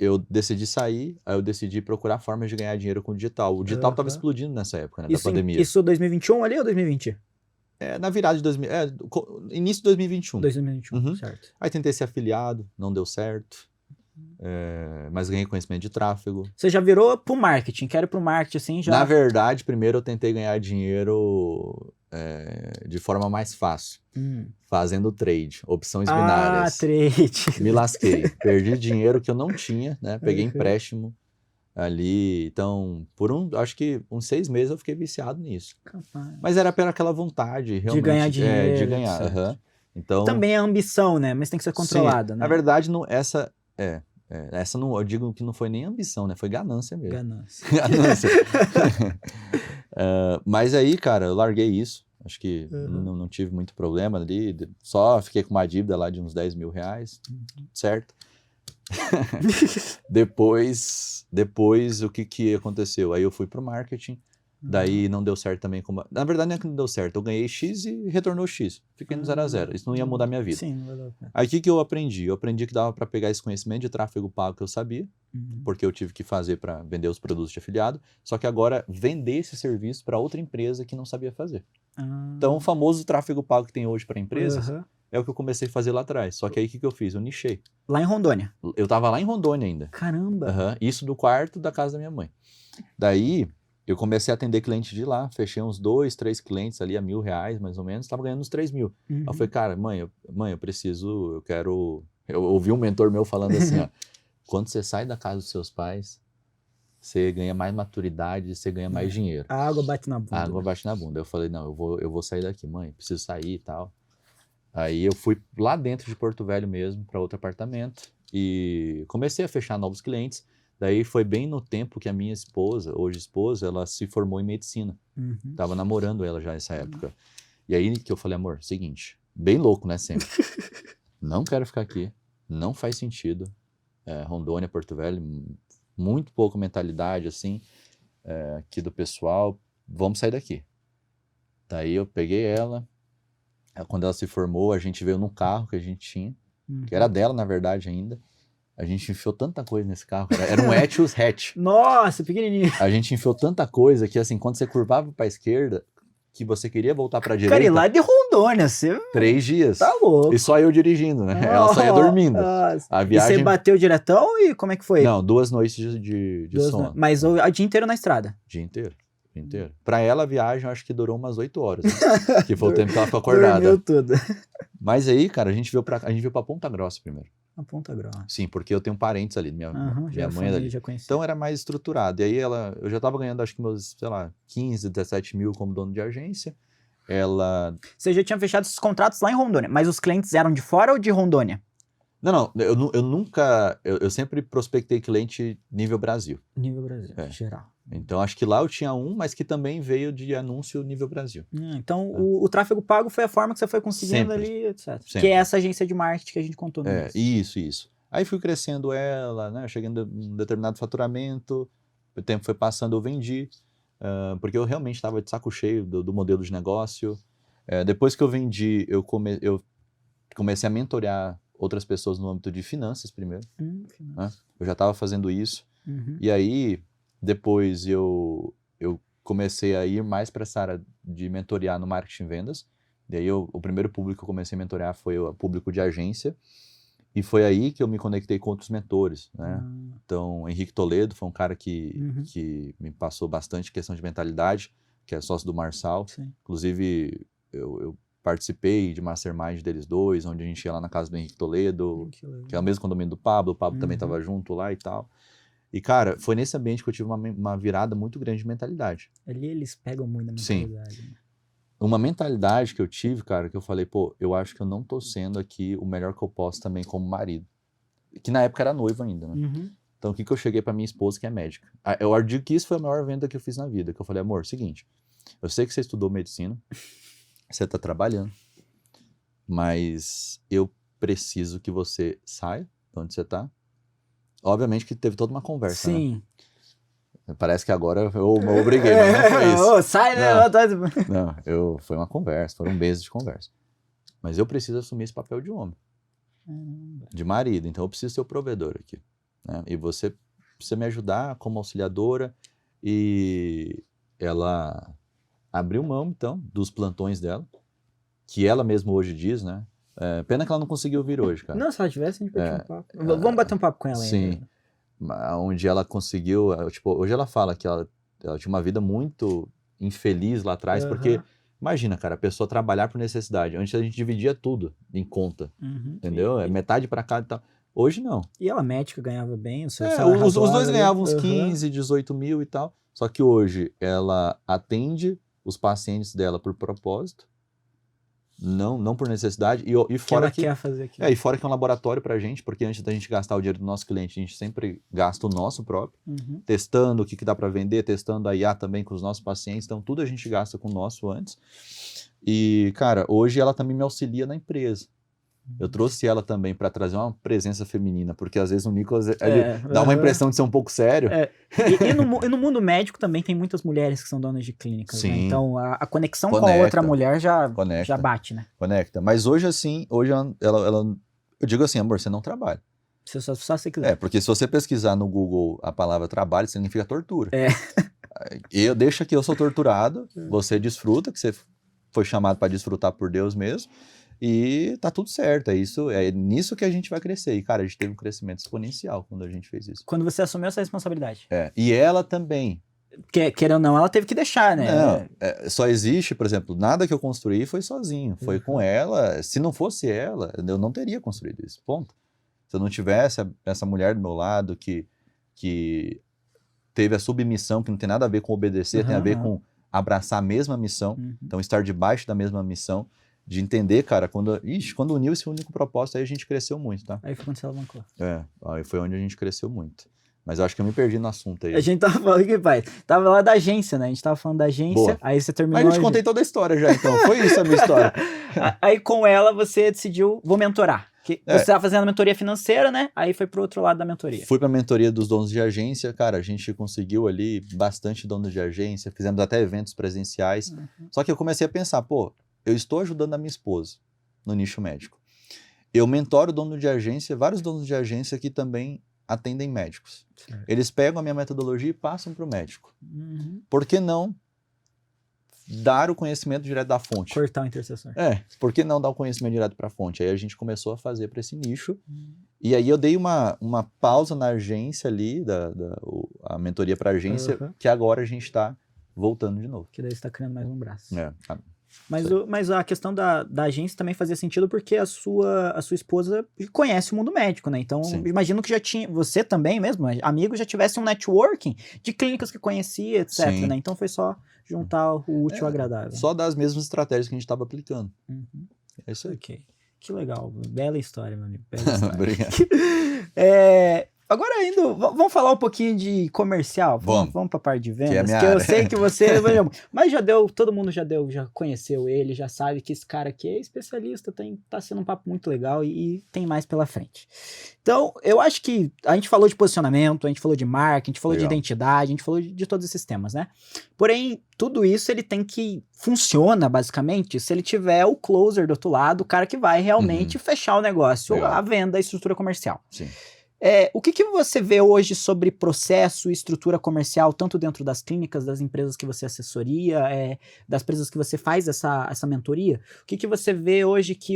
eu decidi sair, aí eu decidi procurar formas de ganhar dinheiro com o digital. O digital tava explodindo nessa época, né, da pandemia. Isso 2021 ali ou 2020? Na virada de início de 2021. 2021, certo. Aí tentei ser afiliado, não deu certo. Mas ganhei conhecimento de tráfego. Você já virou pro marketing, quero pro marketing assim já. Na verdade, primeiro eu tentei ganhar dinheiro de forma mais fácil, fazendo trade, opções binárias. Trade. Me lasquei, perdi dinheiro que eu não tinha, né? Peguei empréstimo ali, então acho que uns 6 meses eu fiquei viciado nisso. Capaz. Mas era pela aquela vontade realmente de ganhar dinheiro. De ganhar. Então, também é ambição, né? Mas tem que ser controlada, né? Na verdade, essa não, eu digo que não foi nem ambição, né? Foi ganância mesmo. Ganância. Mas aí, cara, eu larguei isso. Acho que não tive muito problema ali. Só fiquei com uma dívida lá de uns 10 mil reais. Certo? Depois, o que aconteceu? Aí eu fui pro marketing. Daí não deu certo também. Na verdade, não é que não deu certo. Eu ganhei X e retornou X. Fiquei no 0 a 0. Isso não ia mudar minha vida. Sim, não vai dar certo. Aí o que eu aprendi? Eu aprendi que dava para pegar esse conhecimento de tráfego pago que eu sabia, porque eu tive que fazer para vender os produtos de afiliado, só que agora vender esse serviço para outra empresa que não sabia fazer. Então o famoso tráfego pago que tem hoje para empresas é o que eu comecei a fazer lá atrás. Só que aí o que eu fiz? Eu nichei. Lá em Rondônia? Eu tava lá em Rondônia ainda. Caramba! Isso do quarto da casa da minha mãe. Daí eu comecei a atender clientes de lá, fechei uns 2, 3 clientes ali a R$1.000 mais ou menos, tava ganhando uns 3 mil. Aí eu falei, cara, mãe, eu quero... Eu ouvi um mentor meu falando assim, ó, quando você sai da casa dos seus pais, você ganha mais maturidade, você ganha mais dinheiro. A água bate na bunda. A água bate na bunda. Eu falei, não, eu vou sair daqui, mãe, preciso sair e tal. Aí eu fui lá dentro de Porto Velho mesmo, para outro apartamento, e comecei a fechar novos clientes. Daí foi bem no tempo que a minha esposa, hoje esposa, ela se formou em medicina. Tava namorando ela já nessa época. E aí que eu falei, amor, seguinte, bem louco, né, sempre. Não quero ficar aqui, não faz sentido. Rondônia, Porto Velho, muito pouca mentalidade, assim, aqui do pessoal. Vamos sair daqui. Daí eu peguei ela, quando ela se formou, a gente veio num carro que a gente tinha, que era dela, na verdade, ainda. A gente enfiou tanta coisa nesse carro, cara. Era um Etios hatch. Nossa, pequenininho. A gente enfiou tanta coisa que, assim, quando você curvava pra esquerda, que você queria voltar pra direita... Cara, e lá de Rondônia, você... 3 dias. Tá louco. E só eu dirigindo, né? Ela só ia dormindo. Nossa. A viagem... E você bateu diretão e como é que foi? Não, 2 noites de sono. Mas o dia inteiro na estrada? Dia inteiro. Pra ela, a viagem, eu acho que durou umas 8 horas. Né? Que foi o tempo que ela ficou acordada. Dormiu tudo. Mas aí, cara, a gente veio pra Ponta Grossa primeiro. A Ponta Grossa. Sim, porque eu tenho parentes ali, minha mãe é dali. Já conheci. Então era mais estruturado. E aí eu já tava ganhando, acho que meus, sei lá, 15, 17 mil como dono de agência. Você já tinha fechado esses contratos lá em Rondônia, mas os clientes eram de fora ou de Rondônia? Não, eu nunca... Eu sempre prospectei cliente nível Brasil. Nível Brasil, É. geral. Então, acho que lá eu tinha mas que também veio de anúncio nível Brasil. Então, o tráfego pago foi a forma que você foi conseguindo Sempre. ali, etc. Sempre. Que é essa agência de marketing que a gente contou no início. Isso. Aí fui crescendo ela, né? Cheguei em um determinado faturamento, o tempo foi passando, eu vendi, porque eu realmente estava de saco cheio do modelo de negócio. Depois que eu vendi, eu comecei a mentorear outras pessoas no âmbito de finanças primeiro. Né? Eu já estava fazendo isso. E aí, depois eu comecei a ir mais para essa área de mentorear no marketing e vendas. Daí o primeiro público que eu comecei a mentorear foi o público de agência. E foi aí que eu me conectei com outros mentores, né? Então, Henrique Toledo foi um cara que me passou bastante questão de mentalidade, que é sócio do Marçal. Sim. Inclusive, eu participei de mastermind deles dois, onde a gente ia lá na casa do Henrique Toledo, que é o mesmo condomínio do Pablo, o Pablo também estava junto lá e tal. E, cara, foi nesse ambiente que eu tive uma virada muito grande de mentalidade. Ali eles pegam muito a mentalidade. Sim. Uma mentalidade que eu tive, cara, que eu falei, pô, eu acho que eu não tô sendo aqui o melhor que eu posso também como marido. Que na época era noivo ainda, né? Então, o que eu cheguei pra minha esposa, que é médica? Eu digo que isso foi a maior venda que eu fiz na vida. Que eu falei, amor, seguinte, eu sei que você estudou medicina, você tá trabalhando, mas eu preciso que você saia de onde você tá. Obviamente que teve toda uma conversa, Sim. Né? Parece que agora eu obriguei, mas não foi isso. Sai, né? Não, foi uma conversa, foram meses de conversa. Mas eu preciso assumir esse papel de homem, de marido, então eu preciso ser o provedor aqui. Né? E você precisa me ajudar como auxiliadora. E ela abriu mão, então, dos plantões dela, que ela mesma hoje diz, né? Pena que ela não conseguiu vir hoje, cara. Não, se ela tivesse, a gente bater um papo. Vamos bater um papo com ela sim. ainda. Onde ela conseguiu, tipo, hoje ela fala que ela tinha uma vida muito infeliz lá atrás, porque, imagina, cara, a pessoa trabalhar por necessidade. Antes a gente dividia tudo em conta, entendeu? Metade pra cá e tal. Hoje não. E ela médica ganhava bem, os dois ganhavam uns 15, 18 mil e tal. Só que hoje ela atende os pacientes dela por propósito, não por necessidade, e fora que ela quer fazer aqui. E fora que é um laboratório pra gente, porque antes da gente gastar o dinheiro do nosso cliente, a gente sempre gasta o nosso próprio, testando o que dá pra vender, testando a IA também com os nossos pacientes, então tudo a gente gasta com o nosso antes. E, cara, hoje ela também me auxilia na empresa. Eu trouxe ela também para trazer uma presença feminina, porque às vezes o Nicolas ele dá uma impressão de ser um pouco sério. E no mundo médico também tem muitas mulheres que são donas de clínicas, Sim. Né? Então a conexão com a outra mulher já bate, né? Conecta. Mas hoje, assim, ela eu digo assim, amor, você não trabalha. Você só se quiser. Porque se você pesquisar no Google a palavra trabalho, significa tortura. Deixa que eu sou torturado, você desfruta, que você foi chamado para desfrutar por Deus mesmo. E tá tudo certo, é nisso que a gente vai crescer. E, cara, a gente teve um crescimento exponencial quando a gente fez isso. Quando você assumiu essa responsabilidade. E ela também. Querendo ou não, ela teve que deixar, né? Não, só existe, por exemplo, nada que eu construí foi sozinho. Foi com ela. Se não fosse ela, eu não teria construído isso, ponto. Se eu não tivesse essa mulher do meu lado que teve a submissão, que não tem nada a ver com obedecer, tem a ver com abraçar a mesma missão. Então, estar debaixo da mesma missão. De entender, cara, quando uniu esse único propósito, aí a gente cresceu muito, tá? Aí foi quando você alavancou. Aí foi onde a gente cresceu muito. Mas eu acho que eu me perdi no assunto aí. A gente tava falando aqui, pai. Tava lá da agência, né? A gente tava falando da agência, Boa. Aí você terminou... Aí eu te contei toda a história já, então. Foi isso a minha história. Aí com ela você decidiu, vou mentorar. Você tava fazendo mentoria financeira, né? Aí foi pro outro lado da mentoria. Fui pra mentoria dos donos de agência, cara, a gente conseguiu ali bastante donos de agência, fizemos até eventos presenciais. Só que eu comecei a pensar, pô, eu estou ajudando a minha esposa no nicho médico. Eu mentoro dono de agência, vários donos de agência que também atendem médicos. Certo. Eles pegam a minha metodologia e passam para o médico. Por que não dar o conhecimento direto da fonte? Cortar o intercessor. Por que não dar o conhecimento direto para a fonte? Aí a gente começou a fazer para esse nicho. E aí eu dei uma pausa na agência ali, a mentoria para agência, que agora a gente está voltando de novo. Que daí você está criando mais um braço. Mas a questão da agência também fazia sentido porque a sua esposa conhece o mundo médico, né? Então, imagino que já tinha, você também mesmo, amigo, já tivesse um networking de clínicas que conhecia, etc, né? Então foi só juntar o útil ao agradável. Só das mesmas estratégias que a gente estava aplicando. É isso aí. Ok. Que legal, bela história, meu amigo. Bela história. Obrigado. Agora indo, vamos falar um pouquinho de comercial. Vamos para a parte de vendas, que é a minha eu área. sei que você, mas todo mundo já conheceu ele, já sabe que esse cara aqui é especialista, tá sendo um papo muito legal e tem mais pela frente. Então, eu acho que a gente falou de posicionamento, a gente falou de marketing, a gente falou de identidade, a gente falou de todos esses temas, né? Porém, tudo isso ele funciona basicamente se ele tiver o closer do outro lado, o cara que vai realmente fechar o negócio, a venda, a estrutura comercial. Sim. O que você vê hoje sobre processo e estrutura comercial, tanto dentro das clínicas, das empresas que você assessoria, das empresas que você faz essa mentoria? O que você vê hoje que,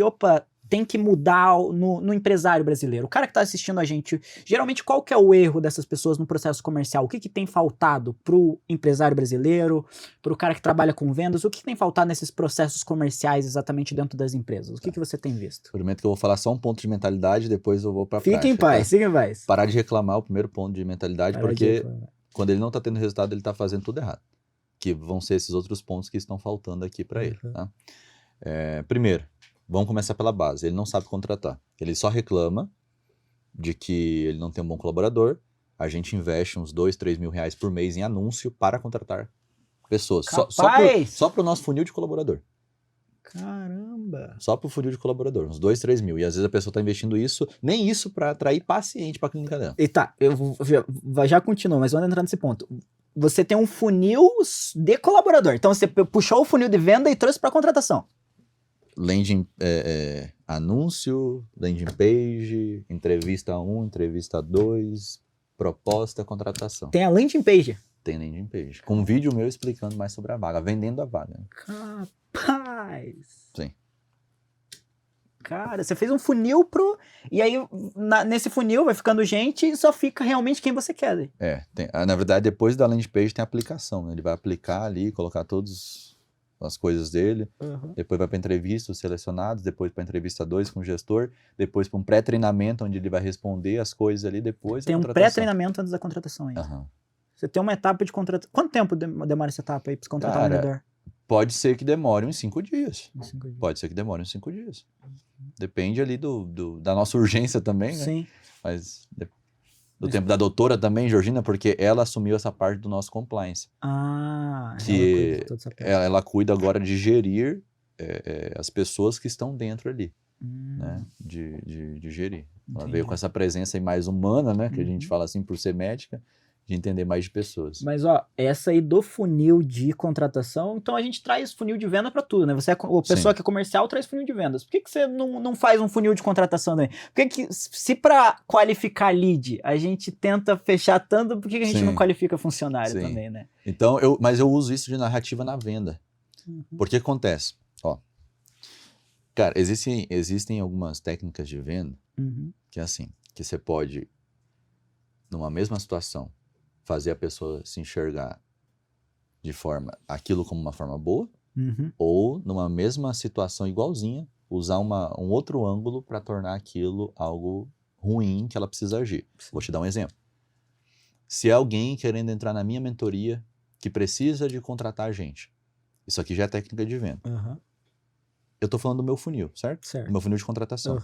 tem que mudar no empresário brasileiro? O cara que está assistindo a gente, geralmente qual que é o erro dessas pessoas no processo comercial? O que tem faltado pro empresário brasileiro, pro cara que trabalha com vendas? O que tem faltado nesses processos comerciais exatamente dentro das empresas? O que você tem visto? Prometo que eu vou falar só um ponto de mentalidade, depois eu vou pra prática. Fique em paz. Parar de reclamar é o primeiro ponto de mentalidade, porque quando ele não tá tendo resultado, ele tá fazendo tudo errado. Que vão ser esses outros pontos que estão faltando aqui para ele. Tá? Primeiro, vamos começar pela base. Ele não sabe contratar. Ele só reclama de que ele não tem um bom colaborador. A gente investe uns 2, 3 mil reais por mês em anúncio para contratar pessoas. Só para o nosso funil de colaborador. Caramba! Só para o funil de colaborador, uns 2, 3 mil. E às vezes a pessoa está investindo nem isso para atrair paciente para a clínica dela. E tá, eu já continuo, mas vamos entrar nesse ponto. Você tem um funil de colaborador. Então você puxou o funil de venda e trouxe para contratação. Landing, anúncio, landing page, entrevista 1, entrevista 2, proposta, contratação. Tem a landing page? Tem landing page. Com um vídeo meu explicando mais sobre a vaga, vendendo a vaga. Rapaz! Sim. Cara, você fez um funil e aí nesse funil vai ficando gente e só fica realmente quem você quer. Na verdade, depois da landing page tem a aplicação, né? Ele vai aplicar ali, colocar todas as coisas dele, depois vai para entrevista, os selecionados, depois para entrevista 2 com o gestor, depois para um pré-treinamento onde ele vai responder as coisas ali, depois tem um pré-treinamento antes da contratação ainda. Você tem uma etapa de contratação. Quanto tempo demora essa etapa aí para você contratar um vendedor? Pode ser que demore uns 5 dias. Pode ser que demore uns 5 dias. Depende ali da nossa urgência também, né? Sim. Mas do tempo da doutora também, Georgina, porque ela assumiu essa parte do nosso compliance. Que ela cuida agora de gerir as pessoas que estão dentro ali, né? De gerir. Ela veio com essa presença aí mais humana, né? Que a gente fala assim por ser médica, de entender mais de pessoas. Mas, essa aí do funil de contratação, então a gente traz funil de venda para tudo, né? Você a pessoa que é comercial traz funil de vendas. Por que você não faz um funil de contratação também? Por que se para qualificar lead a gente tenta fechar tanto, por que a gente não qualifica funcionário também, né? Então, mas eu uso isso de narrativa na venda. Porque acontece, cara, existem algumas técnicas de venda que é assim, que você pode, numa mesma situação, fazer a pessoa se enxergar aquilo como uma forma boa, ou numa mesma situação igualzinha, usar um outro ângulo para tornar aquilo algo ruim que ela precisa agir. Vou te dar um exemplo. Se é alguém querendo entrar na minha mentoria que precisa de contratar gente, isso aqui já é técnica de venda. Eu tô falando do meu funil, certo? Do meu funil de contratação.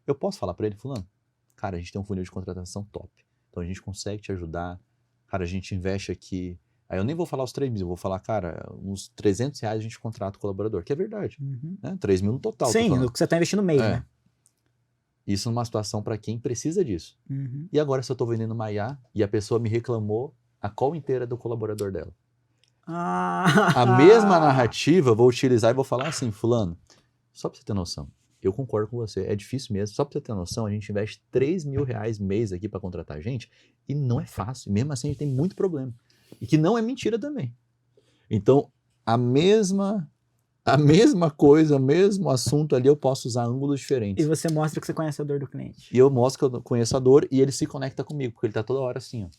Eu posso falar para ele, fulano, cara, a gente tem um funil de contratação top. Então a gente consegue te ajudar. Cara, a gente investe aqui. Aí eu nem vou falar os 3 mil, eu vou falar, cara, uns 300 reais a gente contrata o colaborador, que é verdade. Né? 3 mil no total. Sim, no que você tá investindo no meio, né? Isso numa situação para quem precisa disso. E agora se eu tô vendendo uma IA e a pessoa me reclamou a call inteira do colaborador dela. A mesma narrativa eu vou utilizar e vou falar assim, fulano, só pra você ter noção, eu concordo com você, é difícil mesmo, só pra você ter noção, a gente investe 3 mil reais mês aqui pra contratar gente e não é fácil, mesmo assim a gente tem muito problema. E que não é mentira também. Então, a mesma coisa, o mesmo assunto ali, eu posso usar ângulos diferentes. E você mostra que você conhece a dor do cliente. E eu mostro que eu conheço a dor e ele se conecta comigo, porque ele tá toda hora assim, ó.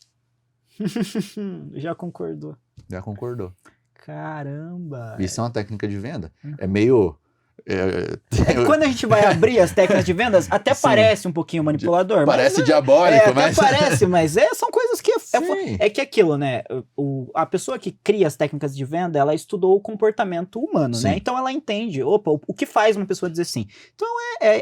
Já concordou. Já concordou. Caramba! Isso é uma técnica de venda. É meio... quando a gente vai abrir as técnicas de vendas, até parece um pouquinho manipulador. Parece diabólico, até parece, mas são coisas que... aí. É que aquilo, né? A pessoa que cria as técnicas de venda, ela estudou o comportamento humano, né? Sim. Então ela entende, opa, o que faz uma pessoa dizer sim. Então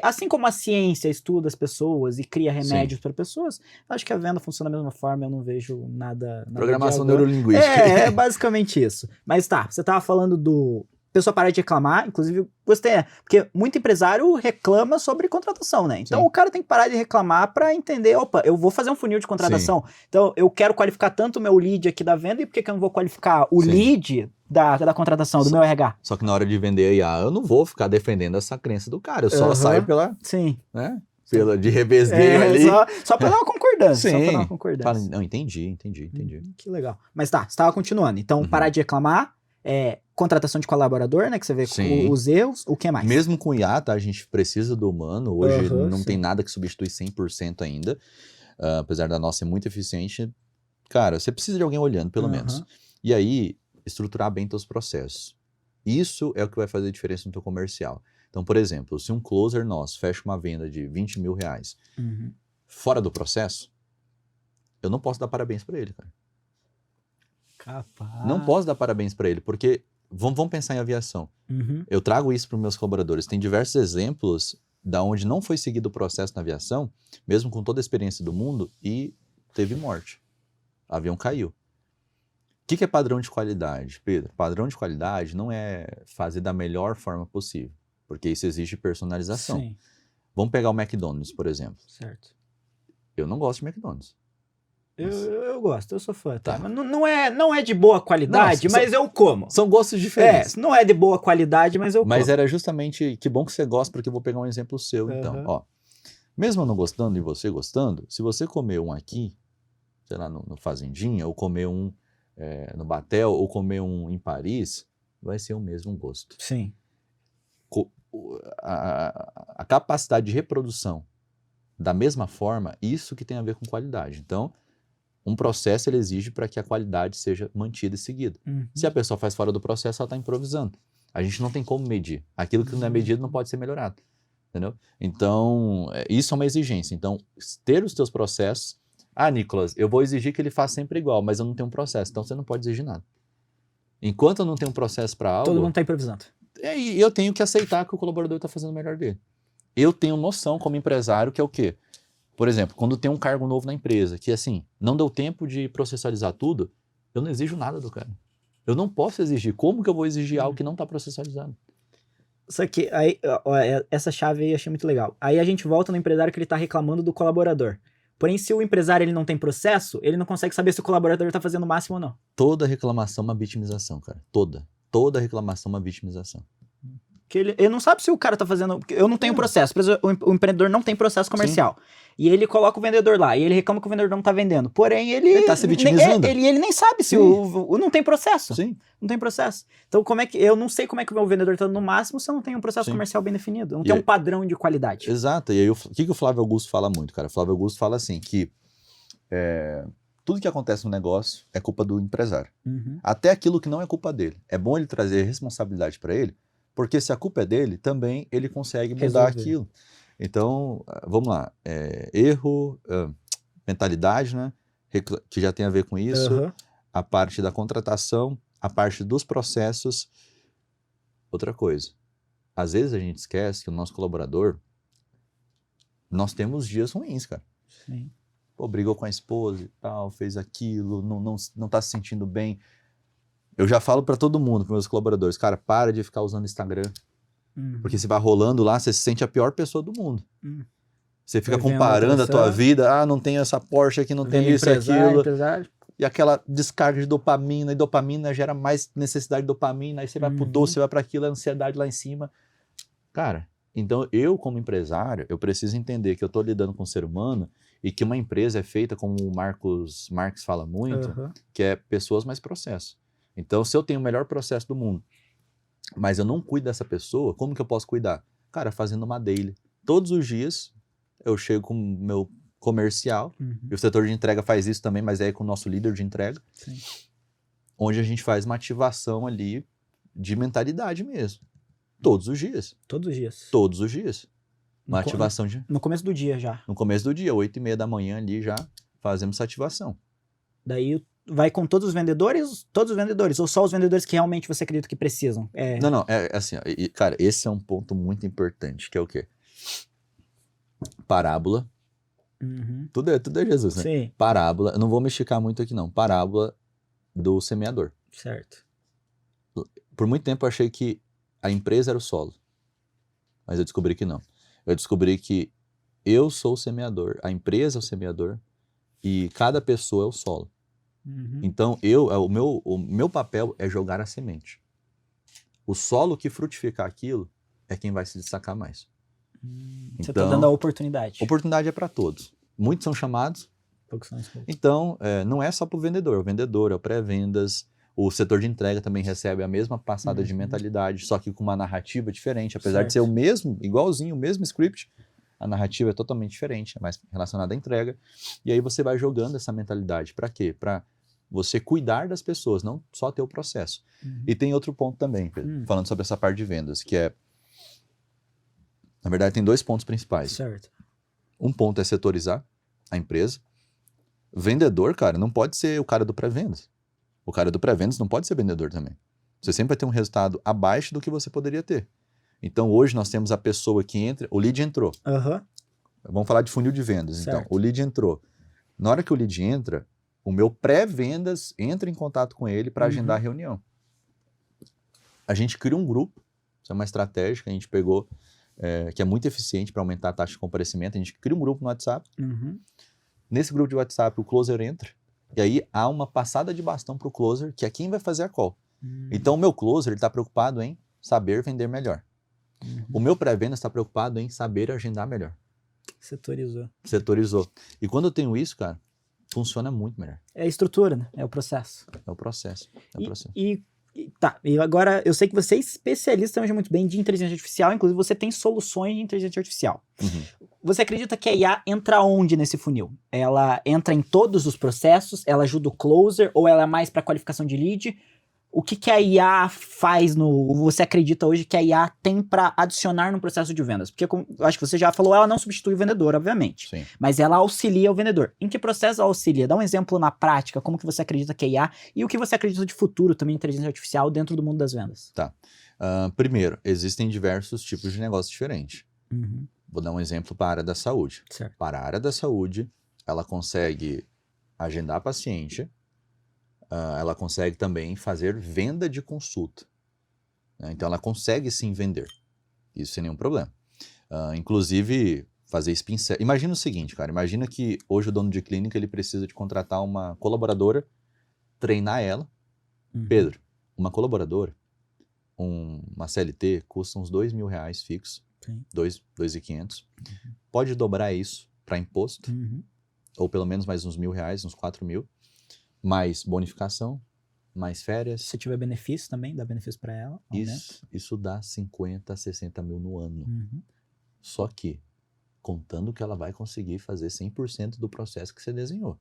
assim como a ciência estuda as pessoas e cria remédios para pessoas, acho que a venda funciona da mesma forma, eu não vejo nada Programação de agora. neurolinguística. É basicamente isso. Mas tá, você tava falando do pessoa parar de reclamar, inclusive gostei, porque muito empresário reclama sobre contratação, né? Então Sim. o cara tem que parar de reclamar para entender, opa, eu vou fazer um funil de contratação, então eu quero qualificar tanto o meu lead aqui da venda, e por que eu não vou qualificar o lead da contratação, do meu RH? Só que na hora de vender a IA, eu não vou ficar defendendo essa crença do cara, eu só saio pela, Sim. né? De revesgueio ali. Só pra dar uma concordância. Sim. Só pra dar uma concordância. Fala, não, entendi. Que legal. Mas tá, você tava continuando. Então, parar de reclamar, contratação de colaborador, né? Que você vê os erros, o que mais? Mesmo com IA, tá? A gente precisa do humano. Hoje não tem nada que substitui 100% ainda. Apesar da nossa ser muito eficiente. Cara, você precisa de alguém olhando, pelo menos. E aí, estruturar bem teus processos. Isso é o que vai fazer diferença no teu comercial. Então, por exemplo, se um closer nosso fecha uma venda de 20 mil reais fora do processo, eu não posso dar parabéns para ele, cara. Capaz. Não posso dar parabéns para ele, porque vamos pensar em aviação. Eu trago isso para os meus colaboradores. Tem diversos exemplos da onde não foi seguido o processo na aviação, mesmo com toda a experiência do mundo, e teve morte. O avião caiu. O que é padrão de qualidade, Pedro? Padrão de qualidade não é fazer da melhor forma possível, porque isso exige personalização. Sim. Vamos pegar o McDonald's, por exemplo. Certo. Eu não gosto de McDonald's. Eu gosto, eu sou fã, tá? Mas não é de boa qualidade, mas eu como. São gostos diferentes. Não é de boa qualidade, mas eu como. Mas era justamente, que bom que você gosta, porque eu vou pegar um exemplo seu, então. Ó, mesmo eu não gostando e você gostando, se você comer um aqui, sei lá, no Fazendinha, ou comer um no Batel, ou comer um em Paris, vai ser o mesmo gosto. Sim. A capacidade de reprodução da mesma forma, isso que tem a ver com qualidade. Então, um processo ele exige para que a qualidade seja mantida e seguida. Se a pessoa faz fora do processo, ela está improvisando. A gente não tem como medir. Aquilo que não é medido não pode ser melhorado. Entendeu? Então, isso é uma exigência. Então, ter os teus processos... Ah, Nicolas, eu vou exigir que ele faça sempre igual, mas eu não tenho um processo. Então, você não pode exigir nada. Enquanto eu não tenho um processo para algo... Todo mundo está improvisando. E eu tenho que aceitar que o colaborador está fazendo o melhor dele. Eu tenho noção como empresário que é o quê? Por exemplo, quando tem um cargo novo na empresa, que assim, não deu tempo de processualizar tudo, eu não exijo nada do cara. Eu não posso exigir. Como que eu vou exigir algo que não está processualizado? Só que aí, essa chave aí eu achei muito legal. Aí a gente volta no empresário que ele está reclamando do colaborador. Porém, se o empresário ele não tem processo, ele não consegue saber se o colaborador está fazendo o máximo ou não. Toda reclamação é uma vitimização, cara. Toda reclamação é uma vitimização. Que ele não sabe se o cara tá fazendo... Eu não tenho processo. Por exemplo, o empreendedor não tem processo comercial. Sim. E ele coloca o vendedor lá. E ele reclama que o vendedor não tá vendendo. Porém, ele tá se vitimizando. Ele nem sabe se não tem processo. Sim. Não tem processo. Então, eu não sei como é que o meu vendedor tá no máximo se eu não tenho um processo comercial bem definido. Não tem um padrão de qualidade. Exato. E aí, o que o Flávio Augusto fala muito, cara? O Flávio Augusto fala assim, que tudo que acontece no negócio é culpa do empresário. Até aquilo que não é culpa dele. É bom ele trazer responsabilidade para ele, porque se a culpa é dele, também ele consegue mudar aquilo. Então, vamos lá. Erro, mentalidade, né? Que já tem a ver com isso. A parte da contratação, a parte dos processos. Outra coisa. Às vezes a gente esquece que o nosso colaborador, nós temos dias ruins, cara. Sim. Pô, brigou com a esposa e tal, fez aquilo, não tá se sentindo bem. Eu já falo para todo mundo, para meus colaboradores, cara, para de ficar usando Instagram. Porque você vai rolando lá, você se sente a pior pessoa do mundo. Você fica comparando a tua vida, não tem essa Porsche aqui, não tem isso e aquilo. E aquela descarga de dopamina, e dopamina gera mais necessidade de dopamina, aí você vai pro doce, você vai para aquilo, a ansiedade lá em cima. Cara, então eu como empresário, eu preciso entender que eu tô lidando com um ser humano e que uma empresa é feita, como o Marx fala muito, que é pessoas mais processo. Então, se eu tenho o melhor processo do mundo, mas eu não cuido dessa pessoa, como que eu posso cuidar? Cara, fazendo uma daily. Todos os dias, eu chego com o meu comercial, e o setor de entrega faz isso também, mas é com o nosso líder de entrega, onde a gente faz uma ativação ali de mentalidade mesmo. Todos os dias. Todos os dias. Todos os dias. Uma ativação de... No começo do dia já. No começo do dia, 8h30 da manhã ali já fazemos essa ativação. Daí vai com todos os vendedores, ou só os vendedores que realmente você acredita que precisam? Não, é assim, ó, cara, esse é um ponto muito importante, que é o quê? Parábola. Uhum. Tudo é Jesus, né? Sim. Parábola, eu não vou me esticar muito aqui não, parábola do semeador. Certo. Por muito tempo eu achei que a empresa era o solo, mas eu descobri que não. Eu descobri que eu sou o semeador, a empresa é o semeador e cada pessoa é o solo. Uhum. Então, o meu papel é jogar a semente. O solo que frutificar aquilo é quem vai se destacar mais. Você tá dando a oportunidade. Oportunidade é para todos. Muitos são chamados. Poucos são escolhidos. Então, não é só para o vendedor, é o pré-vendas. O setor de entrega também recebe a mesma passada de mentalidade, só que com uma narrativa diferente. Apesar de ser o mesmo, igualzinho, o mesmo script, a narrativa é totalmente diferente, é mais relacionada à entrega. E aí você vai jogando essa mentalidade. Para quê? Para você cuidar das pessoas, não só ter o processo. E tem outro ponto também, Pedro, falando sobre essa parte de vendas, que é... Na verdade, tem 2 pontos principais. Certo. Um ponto é setorizar a empresa. Vendedor, cara, não pode ser o cara do pré-vendas. O cara do pré-vendas não pode ser vendedor também. Você sempre vai ter um resultado abaixo do que você poderia ter. Então, hoje nós temos a pessoa que entra... O lead entrou. Vamos falar de funil de vendas. Certo. Então, o lead entrou. Na hora que o lead entra, o meu pré-vendas entra em contato com ele para agendar a reunião. A gente cria um grupo. Isso é uma estratégia que a gente pegou, que é muito eficiente para aumentar a taxa de comparecimento. A gente cria um grupo no WhatsApp. Nesse grupo de WhatsApp, o closer entra. E aí há uma passada de bastão para o closer, que é quem vai fazer a call. Então, o meu closer está preocupado em saber vender melhor. O meu pré-venda está preocupado em saber agendar melhor. Setorizou. E quando eu tenho isso, cara, funciona muito melhor. É a estrutura, né? É o processo. É o processo. E agora, eu sei que você é especialista, manja muito bem de inteligência artificial, inclusive você tem soluções de inteligência artificial. Você acredita que a IA entra onde nesse funil? Ela entra em todos os processos? Ela ajuda o closer? Ou ela é mais para qualificação de lead? O que a IA faz você acredita hoje que a IA tem para adicionar no processo de vendas? Porque, como eu acho que você já falou, ela não substitui o vendedor, obviamente. Sim. Mas ela auxilia o vendedor. Em que processo ela auxilia? Dá um exemplo na prática, como que você acredita que é IA e o que você acredita de futuro também inteligência artificial dentro do mundo das vendas. Tá. Primeiro, existem diversos tipos de negócios diferentes. Vou dar um exemplo para a área da saúde. Certo. Para a área da saúde, ela consegue agendar paciente, ela consegue também fazer venda de consulta. Então, ela consegue sim vender. Isso sem nenhum problema. Inclusive, fazer spin selling. Imagina o seguinte, cara. Imagina que hoje o dono de clínica ele precisa de contratar uma colaboradora, treinar ela. Pedro, uma colaboradora, uma CLT, custa uns R$2.000 fixo. 2.500. Pode dobrar isso para imposto. Ou pelo menos mais uns R$1.000, uns 4.000. Mais bonificação, mais férias. Se tiver benefício também, dá benefício para ela. Isso dá 50, 60 mil no ano. Só que, contando que ela vai conseguir fazer 100% do processo que você desenhou.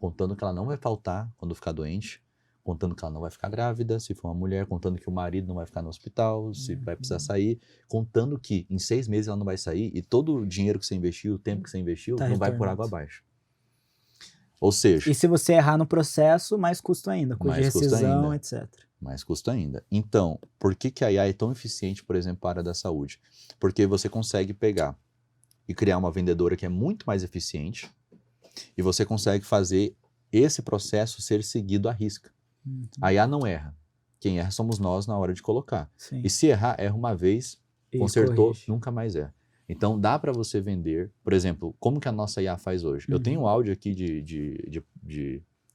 Contando que ela não vai faltar quando ficar doente. Contando que ela não vai ficar grávida, se for uma mulher. Contando que o marido não vai ficar no hospital, se vai precisar sair. Contando que em 6 meses ela não vai sair e todo o dinheiro que você investiu, o tempo que você investiu, não vai por água abaixo. Ou seja... E se você errar no processo, mais custo ainda. Custo de rescisão, etc. Mais custo ainda. Então, por que a IA é tão eficiente, por exemplo, para a área da saúde? Porque você consegue pegar e criar uma vendedora que é muito mais eficiente e você consegue fazer esse processo ser seguido à risca. A IA não erra. Quem erra somos nós na hora de colocar. Sim. E se errar, erra uma vez, consertou, corrige. nunca mais erra. Então, dá para você vender, por exemplo, como que a nossa IA faz hoje? Eu tenho um áudio aqui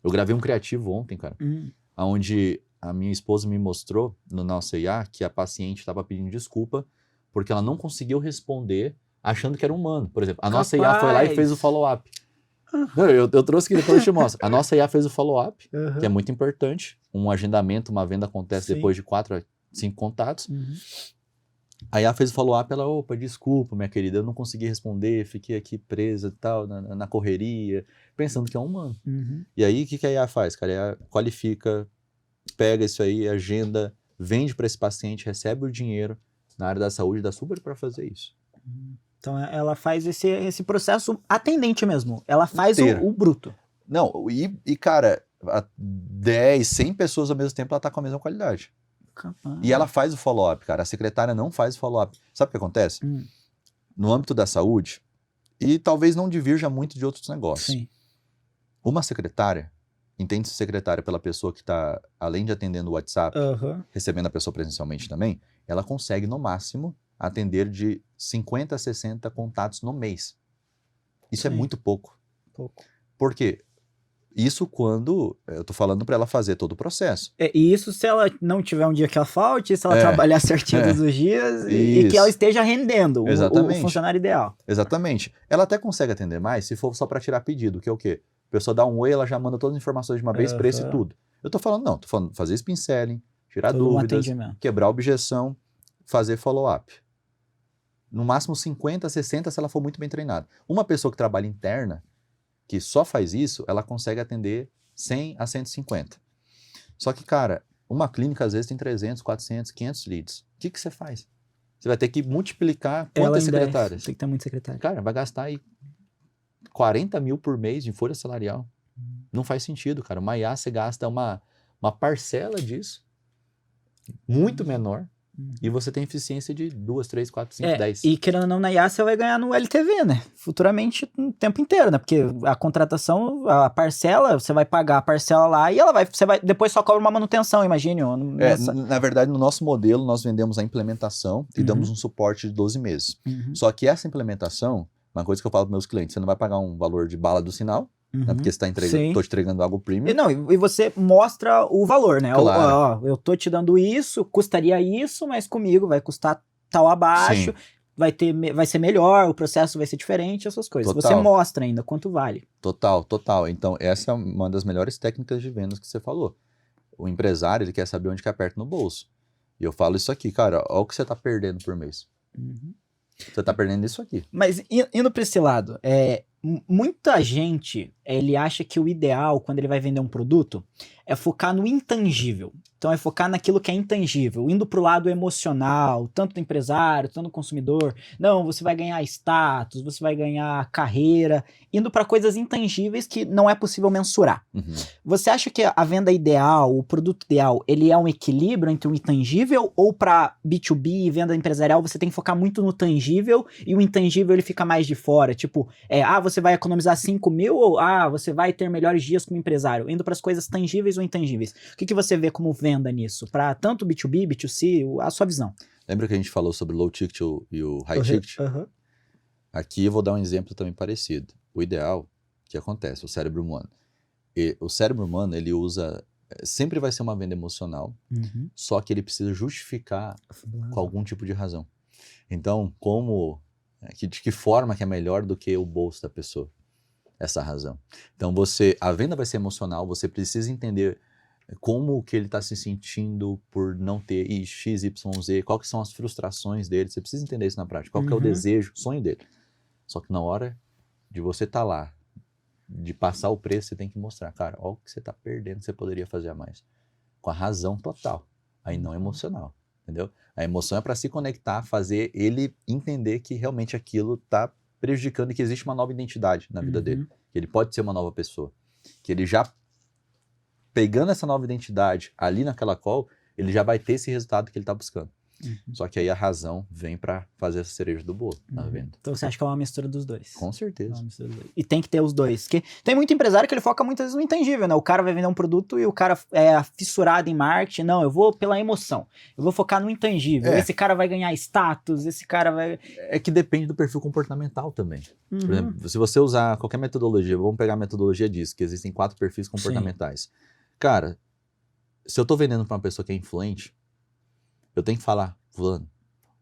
eu gravei um criativo ontem, cara, onde a minha esposa me mostrou no nosso IA que a paciente estava pedindo desculpa porque ela não conseguiu responder achando que era humano. Por exemplo, a nossa IA foi lá e fez o follow-up. Eu trouxe aqui, depois eu te mostro. A nossa IA fez o follow-up, que é muito importante. Um agendamento, uma venda acontece depois de 4 a 5 contatos. A IA fez o follow-up, ela, opa, desculpa, minha querida, eu não consegui responder, fiquei aqui presa e tal, na correria, pensando que é um humano. E aí, o que a IA faz, cara? A IA qualifica, pega isso aí, agenda, vende para esse paciente, recebe o dinheiro. Na área da saúde, dá super para fazer isso. Então, ela faz esse processo atendente mesmo. Ela faz o bruto. Não, cara, 10, 100 pessoas ao mesmo tempo, ela tá com a mesma qualidade. Capaz. E ela faz o follow-up, cara. A secretária não faz o follow-up. Sabe o que acontece? No âmbito da saúde, e talvez não divirja muito de outros negócios. Sim. Uma secretária, entende-se secretária pela pessoa que está, além de atendendo o WhatsApp, recebendo a pessoa presencialmente também, ela consegue, no máximo, atender de 50 a 60 contatos no mês. Isso é muito pouco. Por quê? Isso quando eu tô falando para ela fazer todo o processo. E isso se ela não tiver um dia que ela falte, se ela trabalhar certinho todos os dias e que ela esteja rendendo o funcionário ideal. Exatamente. Ela até consegue atender mais se for só para tirar pedido, que é o quê? A pessoa dá um oi, ela já manda todas as informações de uma vez, preço e tudo. Eu tô falando fazer spin selling, tirar dúvidas, quebrar objeção, fazer follow-up. No máximo 50, 60 se ela for muito bem treinada. Uma pessoa que trabalha interna, que só faz isso, ela consegue atender 100 a 150. Só que, cara, uma clínica às vezes tem 300, 400, 500 leads. O que você faz? Você vai ter que multiplicar quantas secretárias? Tem que ter muito secretário. Cara, vai gastar aí 40 mil por mês de folha salarial. Não faz sentido, cara. Uma IA, você gasta uma parcela disso, muito menor, e você tem eficiência de 2, 3, 4, 5, 10. E querendo ou não, na IA você vai ganhar no LTV, né? Futuramente, o tempo inteiro, né? Porque a contratação, a parcela, você vai pagar a parcela lá e você vai depois só cobra uma manutenção, imagine. Na verdade, no nosso modelo, nós vendemos a implementação e damos um suporte de 12 meses. Só que essa implementação, uma coisa que eu falo para meus clientes, você não vai pagar um valor de bala do sinal, né, porque você tô te entregando algo premium. E você mostra o valor, né? Claro. Eu tô te dando isso, custaria isso, mas comigo vai custar tal abaixo, vai ser melhor, o processo vai ser diferente, essas coisas. Total. Você mostra ainda quanto vale. Total. Então, essa é uma das melhores técnicas de vendas que você falou. O empresário, ele quer saber onde que aperta no bolso. E eu falo isso aqui, cara, olha o que você tá perdendo por mês. Você tá perdendo isso aqui. Mas indo para esse lado, muita gente, ele acha que o ideal, quando ele vai vender um produto, é focar no intangível. Então é focar naquilo que é intangível, indo pro lado emocional, tanto do empresário, tanto do consumidor. Não, você vai ganhar status, você vai ganhar carreira, indo para coisas intangíveis que não é possível mensurar. Você acha que a venda ideal, o produto ideal, ele é um equilíbrio entre o intangível, ou para B2B e venda empresarial você tem que focar muito no tangível e o intangível ele fica mais de fora? Tipo, você vai economizar 5 mil ou você vai ter melhores dias como empresário, indo para as coisas tangíveis ou intangíveis? O que você vê como venda nisso? Para tanto B2B, B2C, a sua visão. Lembra que a gente falou sobre o low ticket e o high ticket? Aqui eu vou dar um exemplo também parecido. O ideal, que acontece, o cérebro humano. O cérebro humano, ele usa... Sempre vai ser uma venda emocional, só que ele precisa justificar com algum tipo de razão. Então, de que forma que é melhor do que o bolso da pessoa? Essa razão. Então, a venda vai ser emocional, você precisa entender como que ele está se sentindo por não ter X, Y, Z, quais são as frustrações dele, você precisa entender isso na prática, qual que é o desejo, o sonho dele. Só que na hora de você estar lá, de passar o preço, você tem que mostrar, cara, olha o que você está perdendo, você poderia fazer a mais. Com a razão total, aí não emocional, entendeu? A emoção é para se conectar, fazer ele entender que realmente aquilo está prejudicando e que existe uma nova identidade na vida dele, que ele pode ser uma nova pessoa, que ele já pegando essa nova identidade ali naquela call, ele já vai ter esse resultado que ele está buscando. Só que aí a razão vem para fazer essa cereja do bolo na venda. Então você acha que é uma mistura dos dois? Com certeza. E tem que ter os dois. Porque tem muito empresário que ele foca muitas vezes no intangível, né? O cara vai vender um produto e o cara é fissurado em marketing. Não, eu vou pela emoção. Eu vou focar no intangível. Esse cara vai ganhar status, esse cara vai... É que depende do perfil comportamental também. Por exemplo, se você usar qualquer metodologia, vamos pegar a metodologia disso, que existem 4 perfis comportamentais. Cara, se eu tô vendendo para uma pessoa que é influente, eu tenho que falar, fulano,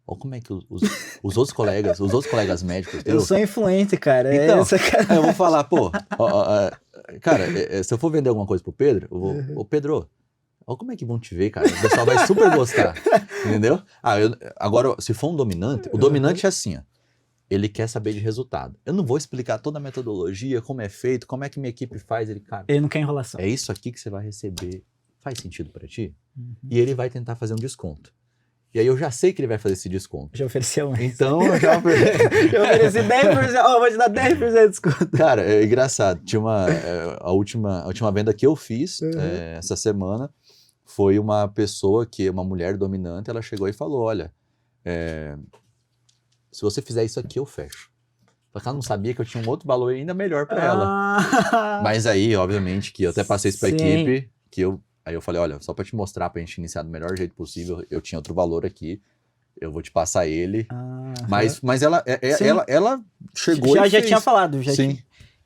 olha como é que os outros colegas médicos... Eu sou influente, cara. Então, eu vou falar, cara, se eu for vender alguma coisa pro Pedro, eu vou, ô Pedro, olha como é que vão te ver, cara. O pessoal vai super gostar, entendeu? Agora, se for um dominante, o dominante é assim, ó. Ele quer saber de resultado. Eu não vou explicar toda a metodologia, como é feito, como é que minha equipe faz. Ele não quer enrolação. É isso aqui que você vai receber. Faz sentido para ti? E ele vai tentar fazer um desconto. E aí eu já sei que ele vai fazer esse desconto. Já ofereceu mais. Então, eu já... Eu ofereci 10%, vou te dar 10% de desconto. Cara, é engraçado. Tinha a última venda que eu fiz essa semana foi uma pessoa uma mulher dominante, ela chegou e falou, olha, se você fizer isso aqui, eu fecho. Só que ela não sabia que eu tinha um outro valor ainda melhor para ela. Mas aí, obviamente, que eu até passei isso pra equipe, aí eu falei, olha, só para te mostrar, pra gente iniciar do melhor jeito possível, eu tinha outro valor aqui, eu vou te passar ele. Mas ela chegou já e fez. Tinha falado. Sim.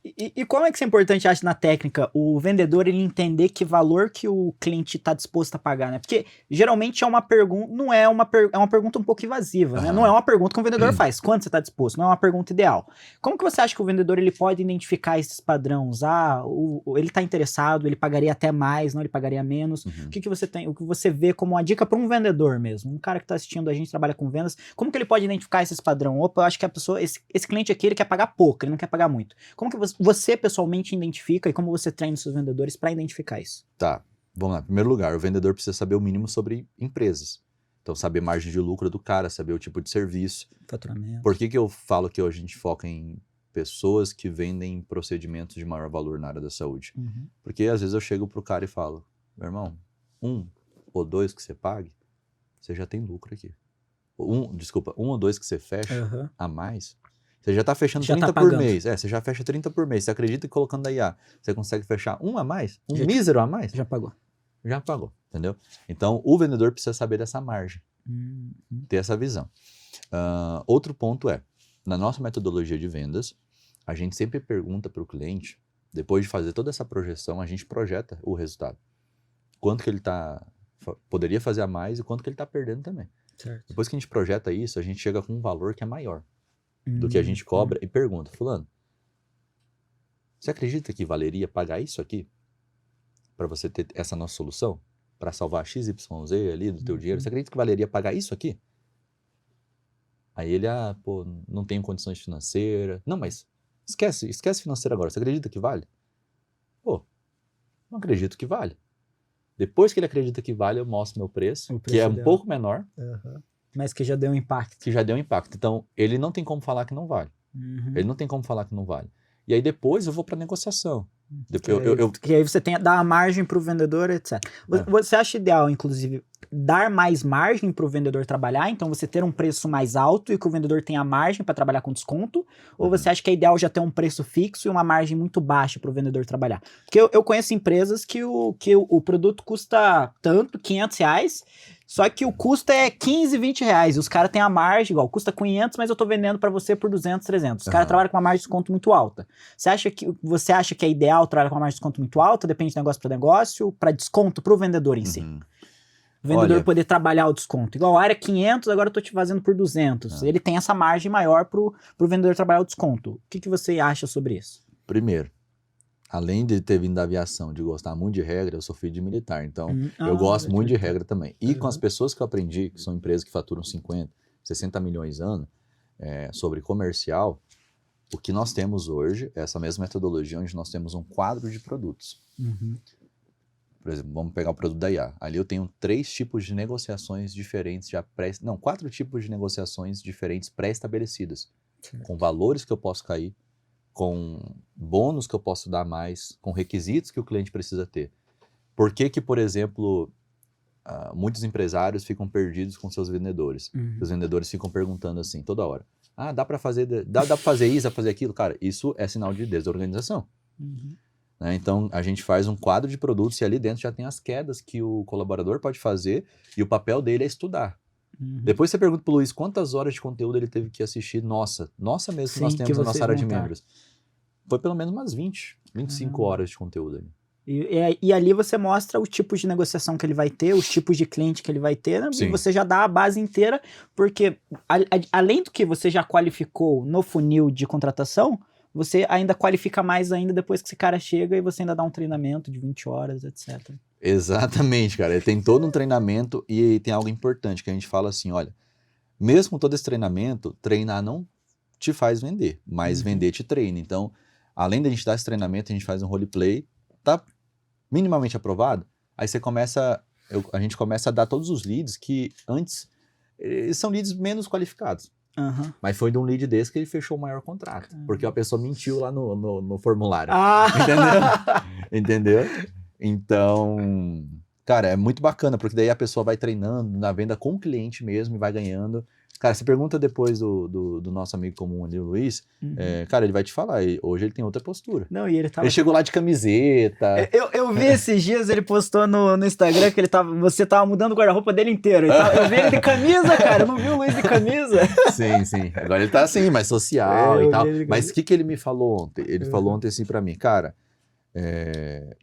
E como é que isso é importante, acho, na técnica, o vendedor ele entender que valor que o cliente está disposto a pagar, né? Porque geralmente é uma pergunta, é uma pergunta um pouco invasiva, né? Não é uma pergunta que um vendedor faz, quanto você está disposto, não é uma pergunta ideal. Como que você acha que o vendedor ele pode identificar esses padrões? Ele está interessado, ele pagaria até mais, não, ele pagaria menos. O que você vê como uma dica para um vendedor mesmo? Um cara que está assistindo a gente, trabalha com vendas, como que ele pode identificar esses padrões? Opa, eu acho que a pessoa, esse cliente aqui, ele quer pagar pouco, ele não quer pagar muito. Como que você pessoalmente identifica e como você treina os seus vendedores para identificar isso? Tá, vamos lá. Em primeiro lugar, o vendedor precisa saber o mínimo sobre empresas. Então, saber margem de lucro do cara, saber o tipo de serviço. Faturamento. Por que eu falo que hoje a gente foca em pessoas que vendem procedimentos de maior valor na área da saúde? Porque às vezes eu chego pro cara e falo, meu irmão, 1 ou 2 que você pague, você já tem lucro aqui. 1 ou 2 que você fecha a mais, você já está fechando 30 por mês. Você já fecha 30 por mês. Você acredita que colocando a IA, você consegue fechar 1 a mais? Mísero a mais? Já pagou. Já pagou, entendeu? Então, o vendedor precisa saber dessa margem. Ter essa visão. Outro ponto na nossa metodologia de vendas, a gente sempre pergunta para o cliente, depois de fazer toda essa projeção, a gente projeta o resultado. Quanto que ele poderia fazer a mais e quanto que ele está perdendo também. Certo. Depois que a gente projeta isso, a gente chega com um valor que é maior do que a gente cobra e pergunta, fulano, você acredita que valeria pagar isso aqui para você ter essa nossa solução? Para salvar XYZ ali do teu dinheiro? Você acredita que valeria pagar isso aqui? Aí ele, não tenho condições financeiras. Não, mas esquece financeiro agora. Você acredita que vale? Não acredito que vale. Depois que ele acredita que vale, eu mostro meu preço que é um pouco menor. Mas que já deu um impacto. Então, ele não tem como falar que não vale. Ele não tem como falar que não vale. E aí depois eu vou para negociação. Que aí você dá a margem para o vendedor, etc. Você acha ideal, inclusive, dar mais margem para o vendedor trabalhar? Então você ter um preço mais alto e que o vendedor tenha margem para trabalhar com desconto? Ou você acha que é ideal já ter um preço fixo e uma margem muito baixa para o vendedor trabalhar? Porque eu conheço empresas que o produto custa tanto, R$500, só que o custo é 15, 20 reais. E os caras têm a margem, igual, custa 500, mas eu tô vendendo para você por 200, 300. Os caras trabalham com uma margem de desconto muito alta. Você acha que é ideal trabalhar com uma margem de desconto muito alta? Depende de negócio para negócio, para desconto para o vendedor em si. O vendedor poder trabalhar o desconto. Igual, era 500, agora eu tô te fazendo por 200. Ele tem essa margem maior pro vendedor trabalhar o desconto. O que você acha sobre isso? Primeiro, além de ter vindo da aviação, de gostar muito de regra, eu sou filho de militar, então eu gosto muito de regra também. E com as pessoas que eu aprendi, que são empresas que faturam 50, 60 milhões ano, sobre comercial, o que nós temos hoje é essa mesma metodologia, onde nós temos um quadro de produtos. Por exemplo, vamos pegar o produto da IA. Ali eu tenho 3 tipos de negociações diferentes, 4 tipos de negociações diferentes pré-estabelecidas, com valores que eu posso cair, com bônus que eu posso dar mais, com requisitos que o cliente precisa ter. Por que, por exemplo, muitos empresários ficam perdidos com seus vendedores? Os vendedores ficam perguntando assim, toda hora, dá para fazer isso, dá para fazer aquilo? Cara, isso é sinal de desorganização. Né? Então, a gente faz um quadro de produtos e ali dentro já tem as quedas que o colaborador pode fazer e o papel dele é estudar. Depois você pergunta pro Luiz quantas horas de conteúdo ele teve que assistir. Nossa mesmo que nós temos na nossa área de membros. Foi pelo menos umas 20, 25 horas de conteúdo ali. E ali você mostra os tipos de negociação que ele vai ter, os tipos de cliente que ele vai ter, né? E você já dá a base inteira, porque além do que você já qualificou no funil de contratação, você ainda qualifica mais ainda depois que esse cara chega e você ainda dá um treinamento de 20 horas, etc. Exatamente, cara. Ele tem todo um treinamento e tem algo importante que a gente fala assim, olha, mesmo com todo esse treinamento, treinar não te faz vender, mas vender te treina. Então, além da gente dar esse treinamento, a gente faz um roleplay, tá minimamente aprovado, aí a gente começa a dar todos os leads que antes eles são leads menos qualificados. Aham. Mas foi de um lead desse que ele fechou o maior contrato. Porque a pessoa mentiu lá no formulário. Ah! Entendeu? Então, cara, é muito bacana, porque daí a pessoa vai treinando na venda com o cliente mesmo e vai ganhando. Cara, você pergunta depois do nosso amigo comum ali, o Luiz, cara, ele vai te falar, hoje ele tem outra postura. Não, e ele tava... Ele chegou lá de camiseta. Eu vi esses dias, ele postou no Instagram que você tava mudando o guarda-roupa dele inteiro. Eu vi ele de camisa, cara, eu não vi o Luiz de camisa. Sim. Agora ele tá assim, mais social e tal. vi ele de Mas camisa. o que ele me falou ontem? Ele falou ontem assim pra mim, cara,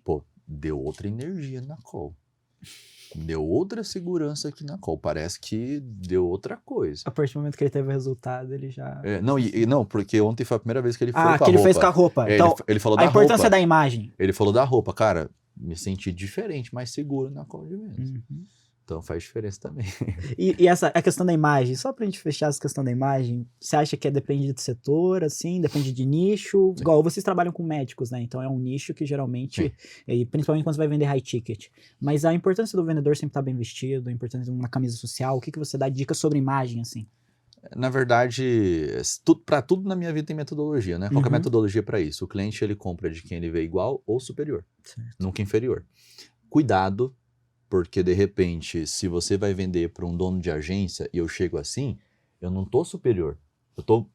pô, deu outra energia na call. Deu outra segurança aqui na call. Parece que deu outra coisa. A partir do momento que ele teve o resultado, ele já... Não, porque ontem foi a primeira vez que ele foi com a que ele roupa. fez com a roupa. Então, ele falou a da importância roupa. da imagem. Ele falou da roupa. Cara, me senti diferente, mais seguro na call de vendas. Uhum. Então faz diferença também. E a questão da imagem, só pra gente fechar essa questão da imagem, você acha que depende do setor, assim, depende de nicho? Sim. Igual vocês trabalham com médicos, né? Então é um nicho que geralmente, e principalmente quando você vai vender high ticket. Mas a importância do vendedor sempre estar bem vestido, a importância de uma camisa social, o que você dá dicas sobre imagem, assim? Na verdade, para tudo na minha vida tem metodologia, né? Qual que é a metodologia para isso? O cliente ele compra de quem ele vê igual ou superior, nunca inferior. Cuidado, porque de repente, se você vai vender para um dono de agência e eu chego assim, eu não tô superior. Eu tô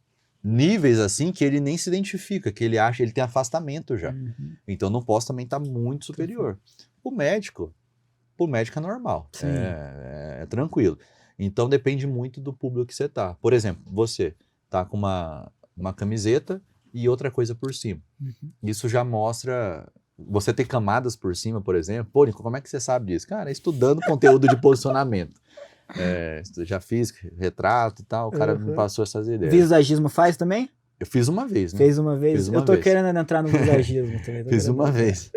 níveis assim que ele nem se identifica, que ele acha, ele tem afastamento já. Então não posso também estar muito superior. O médico é normal, é tranquilo. Então depende muito do público que você tá. Por exemplo, você tá com uma camiseta e outra coisa por cima. Isso já mostra... Você ter camadas por cima, por exemplo. Pô, Nico, como é que você sabe disso? Cara, estudando conteúdo de posicionamento. Já fiz retrato e tal, o cara me passou essas ideias. Visagismo faz também? Eu fiz uma vez, né? Fez uma vez? Eu tô querendo entrar no visagismo também. Fiz uma vez.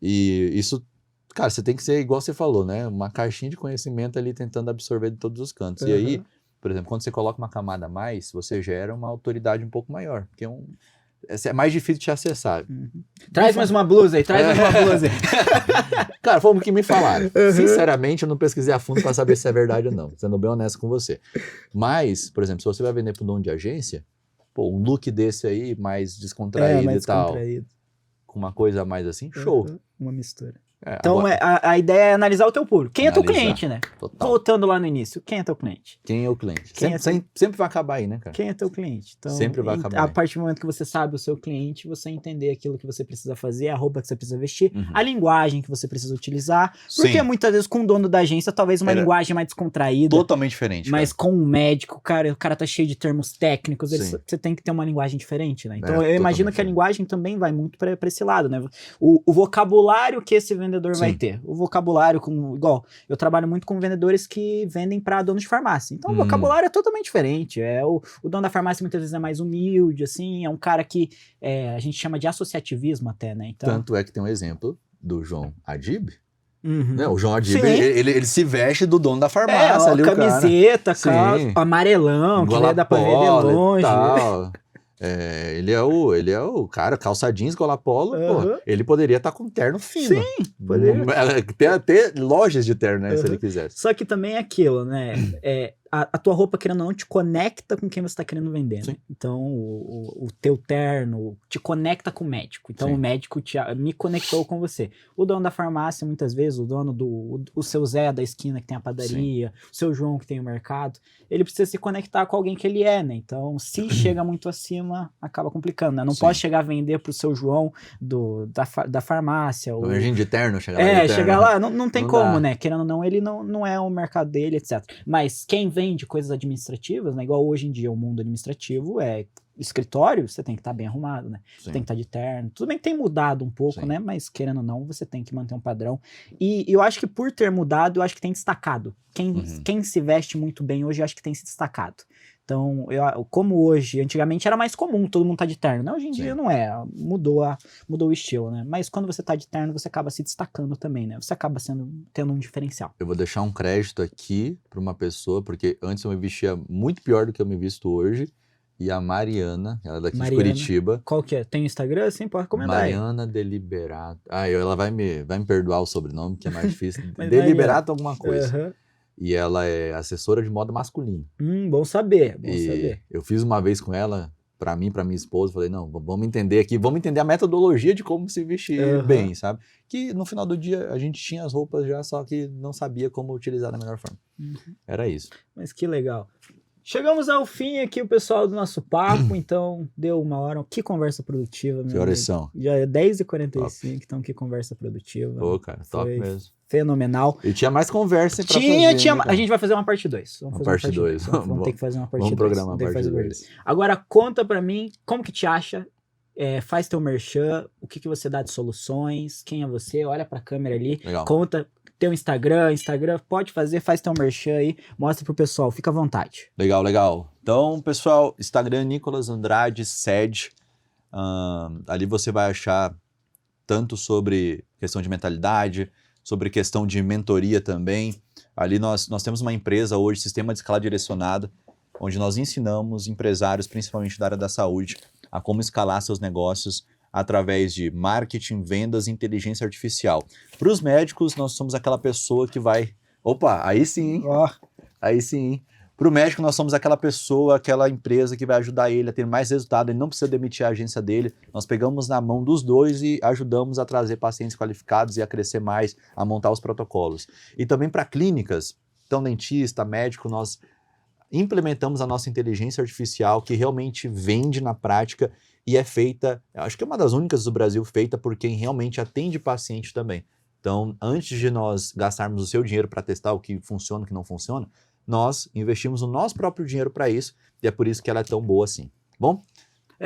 E isso, cara, você tem que ser igual você falou, né? Uma caixinha de conhecimento ali tentando absorver de todos os cantos. E aí, por exemplo, quando você coloca uma camada a mais, você gera uma autoridade um pouco maior. Porque é mais difícil de te acessar. Traz mais uma blusa aí, traz mais uma blusa aí. Cara, foi o que me falaram. Sinceramente, eu não pesquisei a fundo para saber se é verdade ou não, sendo bem honesto com você. Mas, por exemplo, se você vai vender para um dono de agência, pô, um look desse aí, mais descontraído mais e tal, descontraído. Com uma coisa a mais assim, show. Uma mistura. Então, agora, a ideia é analisar o teu público. Quem é teu cliente, né? Total. Voltando lá no início, quem é teu cliente? Quem é o cliente? Sempre vai acabar aí, né, cara? Quem é teu cliente? Então, sempre vai acabar a partir do momento que você sabe o seu cliente, você entender aquilo que você precisa fazer, a roupa que você precisa vestir, a linguagem que você precisa utilizar. Porque muitas vezes com o dono da agência, talvez uma linguagem mais descontraída. Totalmente diferente. Mas com o médico, o cara tá cheio de termos técnicos, você tem que ter uma linguagem diferente, né? Então eu imagino que a linguagem também vai muito para esse lado, né? O vocabulário que esse vendedor vai ter. O vocabulário, igual, eu trabalho muito com vendedores que vendem para donos de farmácia. Então o vocabulário é totalmente diferente. O dono da farmácia muitas vezes é mais humilde, assim, é um cara que a gente chama de associativismo até, né? Então, tanto é que tem um exemplo do João Adib. Né? O João Adib, ele se veste do dono da farmácia. Ali, camiseta, amarelão, que dá pra ver de longe. Ele é o cara, calça jeans, gola polo, pô, ele poderia estar com terno fino. Sim, poderia. Tem até lojas de terno, né, se ele quisesse. Só que também é aquilo, né, a tua roupa, querendo ou não, te conecta com quem você está querendo vender, né? Então, o teu terno te conecta com o médico. Então, o médico me conectou com você. O dono da farmácia, muitas vezes, o dono o seu Zé da esquina que tem a padaria, o seu João que tem o mercado, ele precisa se conectar com alguém que ele é, né? Então, se chega muito acima, acaba complicando, né? Não pode chegar a vender pro seu João da farmácia. O virgem de terno, chegar lá, não tem como, dá. né? Querendo ou não, ele não é o mercado dele, etc. Mas quem vende coisas administrativas, né? Igual hoje em dia o mundo administrativo escritório, você tem que estar bem arrumado, né? Você tem que estar de terno. Tudo bem que tem mudado um pouco, né? Mas querendo ou não, você tem que manter um padrão. E eu acho que por ter mudado, eu acho que tem destacado. Quem se veste muito bem hoje, eu acho que tem se destacado. Então, como hoje, antigamente era mais comum todo mundo tá de terno, né? Hoje em dia não é, mudou o estilo, né? Mas quando você tá de terno, você acaba se destacando também, né? Você acaba tendo um diferencial. Eu vou deixar um crédito aqui para uma pessoa, porque antes eu me vestia muito pior do que eu me visto hoje, e a Mariana, ela é daqui de Curitiba. Qual que é? Tem Instagram? Sim, pode recomendar. Mariana Deliberato. Ela vai me perdoar o sobrenome, que é mais difícil. Deliberato alguma coisa. E ela é assessora de moda masculina. Bom saber, bom E saber. eu fiz uma vez com ela, pra mim, pra minha esposa, falei, não, vamos entender aqui, vamos entender a metodologia de como se vestir bem, sabe? Que no final do dia a gente tinha as roupas já, só que não sabia como utilizar da melhor forma. Era isso. Mas que legal. Chegamos ao fim aqui, o pessoal do nosso papo, então deu 1 hora. Que conversa produtiva, meu Que horas amigo. são? Já é 10h45, então que conversa produtiva. Pô, cara, top Foi mesmo. Fenomenal. E tinha mais conversa pra Tinha. fazer, né, cara? A gente vai fazer uma parte 2. Uma parte 2. Vamos ter que fazer uma parte 2. Vamos programar a parte 2. Agora, conta pra mim, como que te acha? Faz teu merchan, o que você dá de soluções, quem é você, olha pra câmera ali, Legal. conta teu Instagram, pode fazer, faz teu merchan aí, mostra pro pessoal, fica à vontade. Legal, legal. Então, pessoal, Instagram Nicolas Andrade Sed. Ali você vai achar tanto sobre questão de mentalidade, sobre questão de mentoria também. Ali nós temos uma empresa hoje, Sistema de Escala Direcionada, onde nós ensinamos empresários, principalmente da área da saúde, a como escalar seus negócios através de marketing, vendas e inteligência artificial. Para os médicos, nós somos aquela pessoa que vai... Opa, aí sim, hein? Aí sim, hein? Para o médico, nós somos aquela pessoa, aquela empresa que vai ajudar ele a ter mais resultado, ele não precisa demitir a agência dele. Nós pegamos na mão dos dois e ajudamos a trazer pacientes qualificados e a crescer mais, a montar os protocolos. E também para clínicas, então dentista, médico, nós implementamos a nossa inteligência artificial que realmente vende na prática e é feita, acho que é uma das únicas do Brasil feita por quem realmente atende paciente também. Então, antes de nós gastarmos o seu dinheiro para testar o que funciona e o que não funciona, nós investimos o nosso próprio dinheiro para isso e é por isso que ela é tão boa assim. Bom?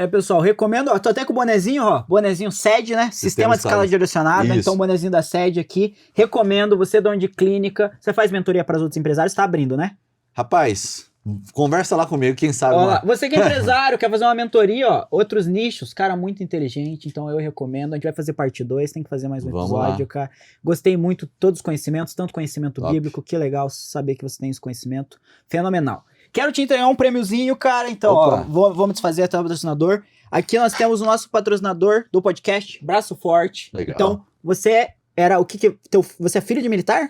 Pessoal, recomendo, tô até com o bonezinho, bonezinho SED, né? Sistema de Escala Direcionada, Isso. Então bonezinho da SED aqui. Recomendo, você dono de clínica, você faz mentoria para os outros empresários, tá abrindo, né? Rapaz, conversa lá comigo, quem sabe. Você que é empresário, quer fazer uma mentoria, outros nichos, cara, muito inteligente, então eu recomendo. A gente vai fazer parte 2, tem que fazer mais um episódio, cara. Gostei muito de todos os conhecimentos, tanto conhecimento bíblico, que legal saber que você tem esse conhecimento. Fenomenal. Quero te entregar um prêmiozinho, cara, então, vamos desfazer até o patrocinador. Aqui nós temos o nosso patrocinador do podcast, Braço Forte. Legal. Então, você é filho de militar?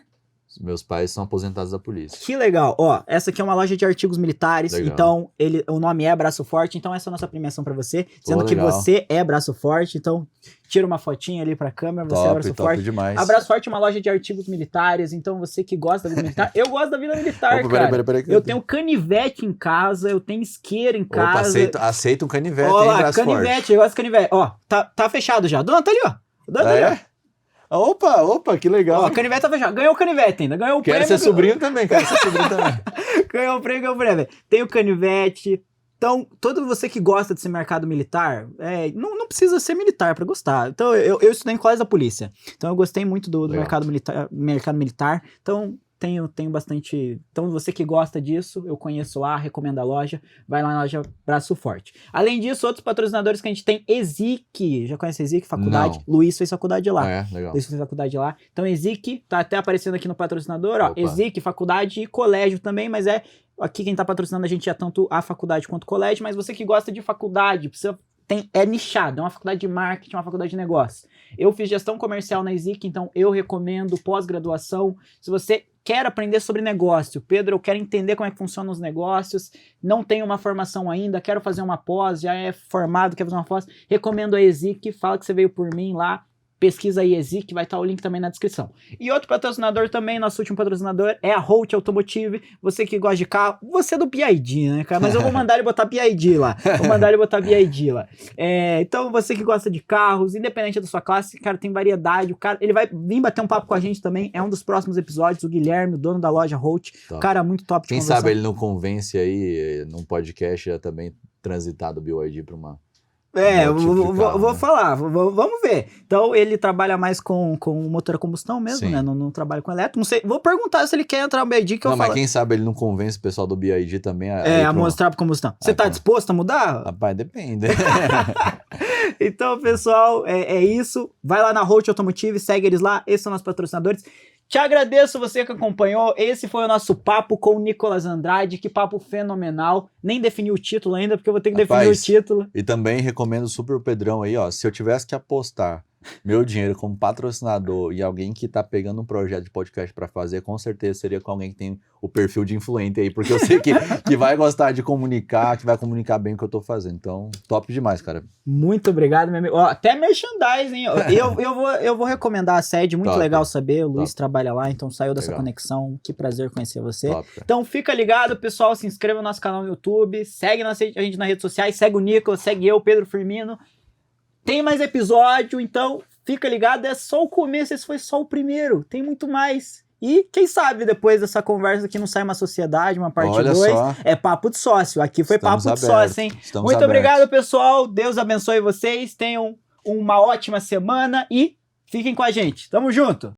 Meus pais são aposentados da polícia. Que legal. Essa aqui é uma loja de artigos militares, legal. Então o nome é Braço Forte, então essa é a nossa premiação pra você, dizendo que você é Braço Forte, então tira uma fotinha ali pra câmera, você é Braço Forte. Demais. A Braço Forte é uma loja de artigos militares, então você que gosta da vida militar, eu gosto da vida militar, cara. Peraí, eu tenho canivete em casa, eu tenho isqueiro em casa. Aceita um canivete, hein, Braço Forte. Eu gosto de canivete. Tá fechado já. Dona, tá ali, ó. Dona, tá ali, ó. Opa, que legal. O canivete tá fechado. Ganhou o canivete ainda. Ganhou o prêmio. Quero ser sobrinho também. Ganhou o prêmio. Tem o canivete. Então, todo você que gosta desse mercado militar, não precisa ser militar para gostar. Então, eu estudei em colégio da polícia. Então, eu gostei muito do mercado militar. Então, tenho bastante... Então, você que gosta disso, eu conheço lá, recomendo a loja. Vai lá na loja Braço Forte. Além disso, outros patrocinadores que a gente tem, ESIC. Já conhece a ESIC? Faculdade? Não. Luiz fez faculdade lá. Legal. Luiz fez faculdade lá. Então, ESIC, tá até aparecendo aqui no patrocinador, ESIC, faculdade e colégio também, mas aqui quem tá patrocinando a gente é tanto a faculdade quanto o colégio, mas você que gosta de faculdade, é nichado, é uma faculdade de marketing, uma faculdade de negócio. Eu fiz gestão comercial na ESIC, então eu recomendo pós-graduação. Se você quer aprender sobre negócio, Pedro, eu quero entender como é que funcionam os negócios, não tenho uma formação ainda, quero fazer uma pós, já é formado, quer fazer uma pós, recomendo a ESIC, fala que você veio por mim lá, pesquisa aí ESIC, vai estar o link também na descrição. E outro patrocinador também, nosso último patrocinador, é a Holt Automotive. Você que gosta de carro, você é do BID, né, cara? Mas eu vou mandar ele botar BID lá. Então, você que gosta de carros, independente da sua classe, cara, tem variedade. O cara, ele vai vir bater um papo com a gente também. É um dos próximos episódios. O Guilherme, o dono da loja Holt. Cara, muito top de conversar. Quem sabe ele não convence aí, num podcast, também transitar do BID para uma... vou falar, vamos ver. Então, ele trabalha mais com motor a combustão mesmo, Sim. né? Não trabalha com elétrico. Não sei, vou perguntar se ele quer entrar no BID que eu falo. Mas quem sabe ele não convence o pessoal do BID também a mostrar pra combustão. Você tá disposto a mudar? Rapaz, depende. Então, pessoal, é isso. Vai lá na Holt Automotive, segue eles lá. Esses são nossos patrocinadores. Te agradeço você que acompanhou. Esse foi o nosso papo com o Nicolas Andrade. Que papo fenomenal. Nem defini o título ainda, porque eu vou ter que definir o título. E também recomendo super o Pedrão aí, ó. Se eu tivesse que apostar meu dinheiro como patrocinador e alguém que tá pegando um projeto de podcast pra fazer, com certeza seria com alguém que tem o perfil de influente aí, porque eu sei que vai gostar de comunicar, que vai comunicar bem o que eu tô fazendo. Então, top demais, cara. Muito obrigado, meu amigo. Ó, até merchandising. Eu vou recomendar a sede, muito Top, legal saber. O Luiz top. trabalha lá, então saiu dessa Legal. conexão. Que prazer conhecer você. Top, cara. Então fica ligado, pessoal. Se inscreva no nosso canal no YouTube. Segue a gente nas redes sociais. Segue o Nicolas, segue eu, Pedro Firmino. Tem mais episódio, então fica ligado. É só o começo, esse foi só o primeiro. Tem muito mais. E quem sabe depois dessa conversa aqui não sai uma sociedade, uma parte Olha 2. só. É papo de sócio. Aqui foi Estamos papo de abertos, sócio, hein? estamos Muito abertos. obrigado, pessoal. Deus abençoe vocês. Tenham uma ótima semana e fiquem com a gente. Tamo junto.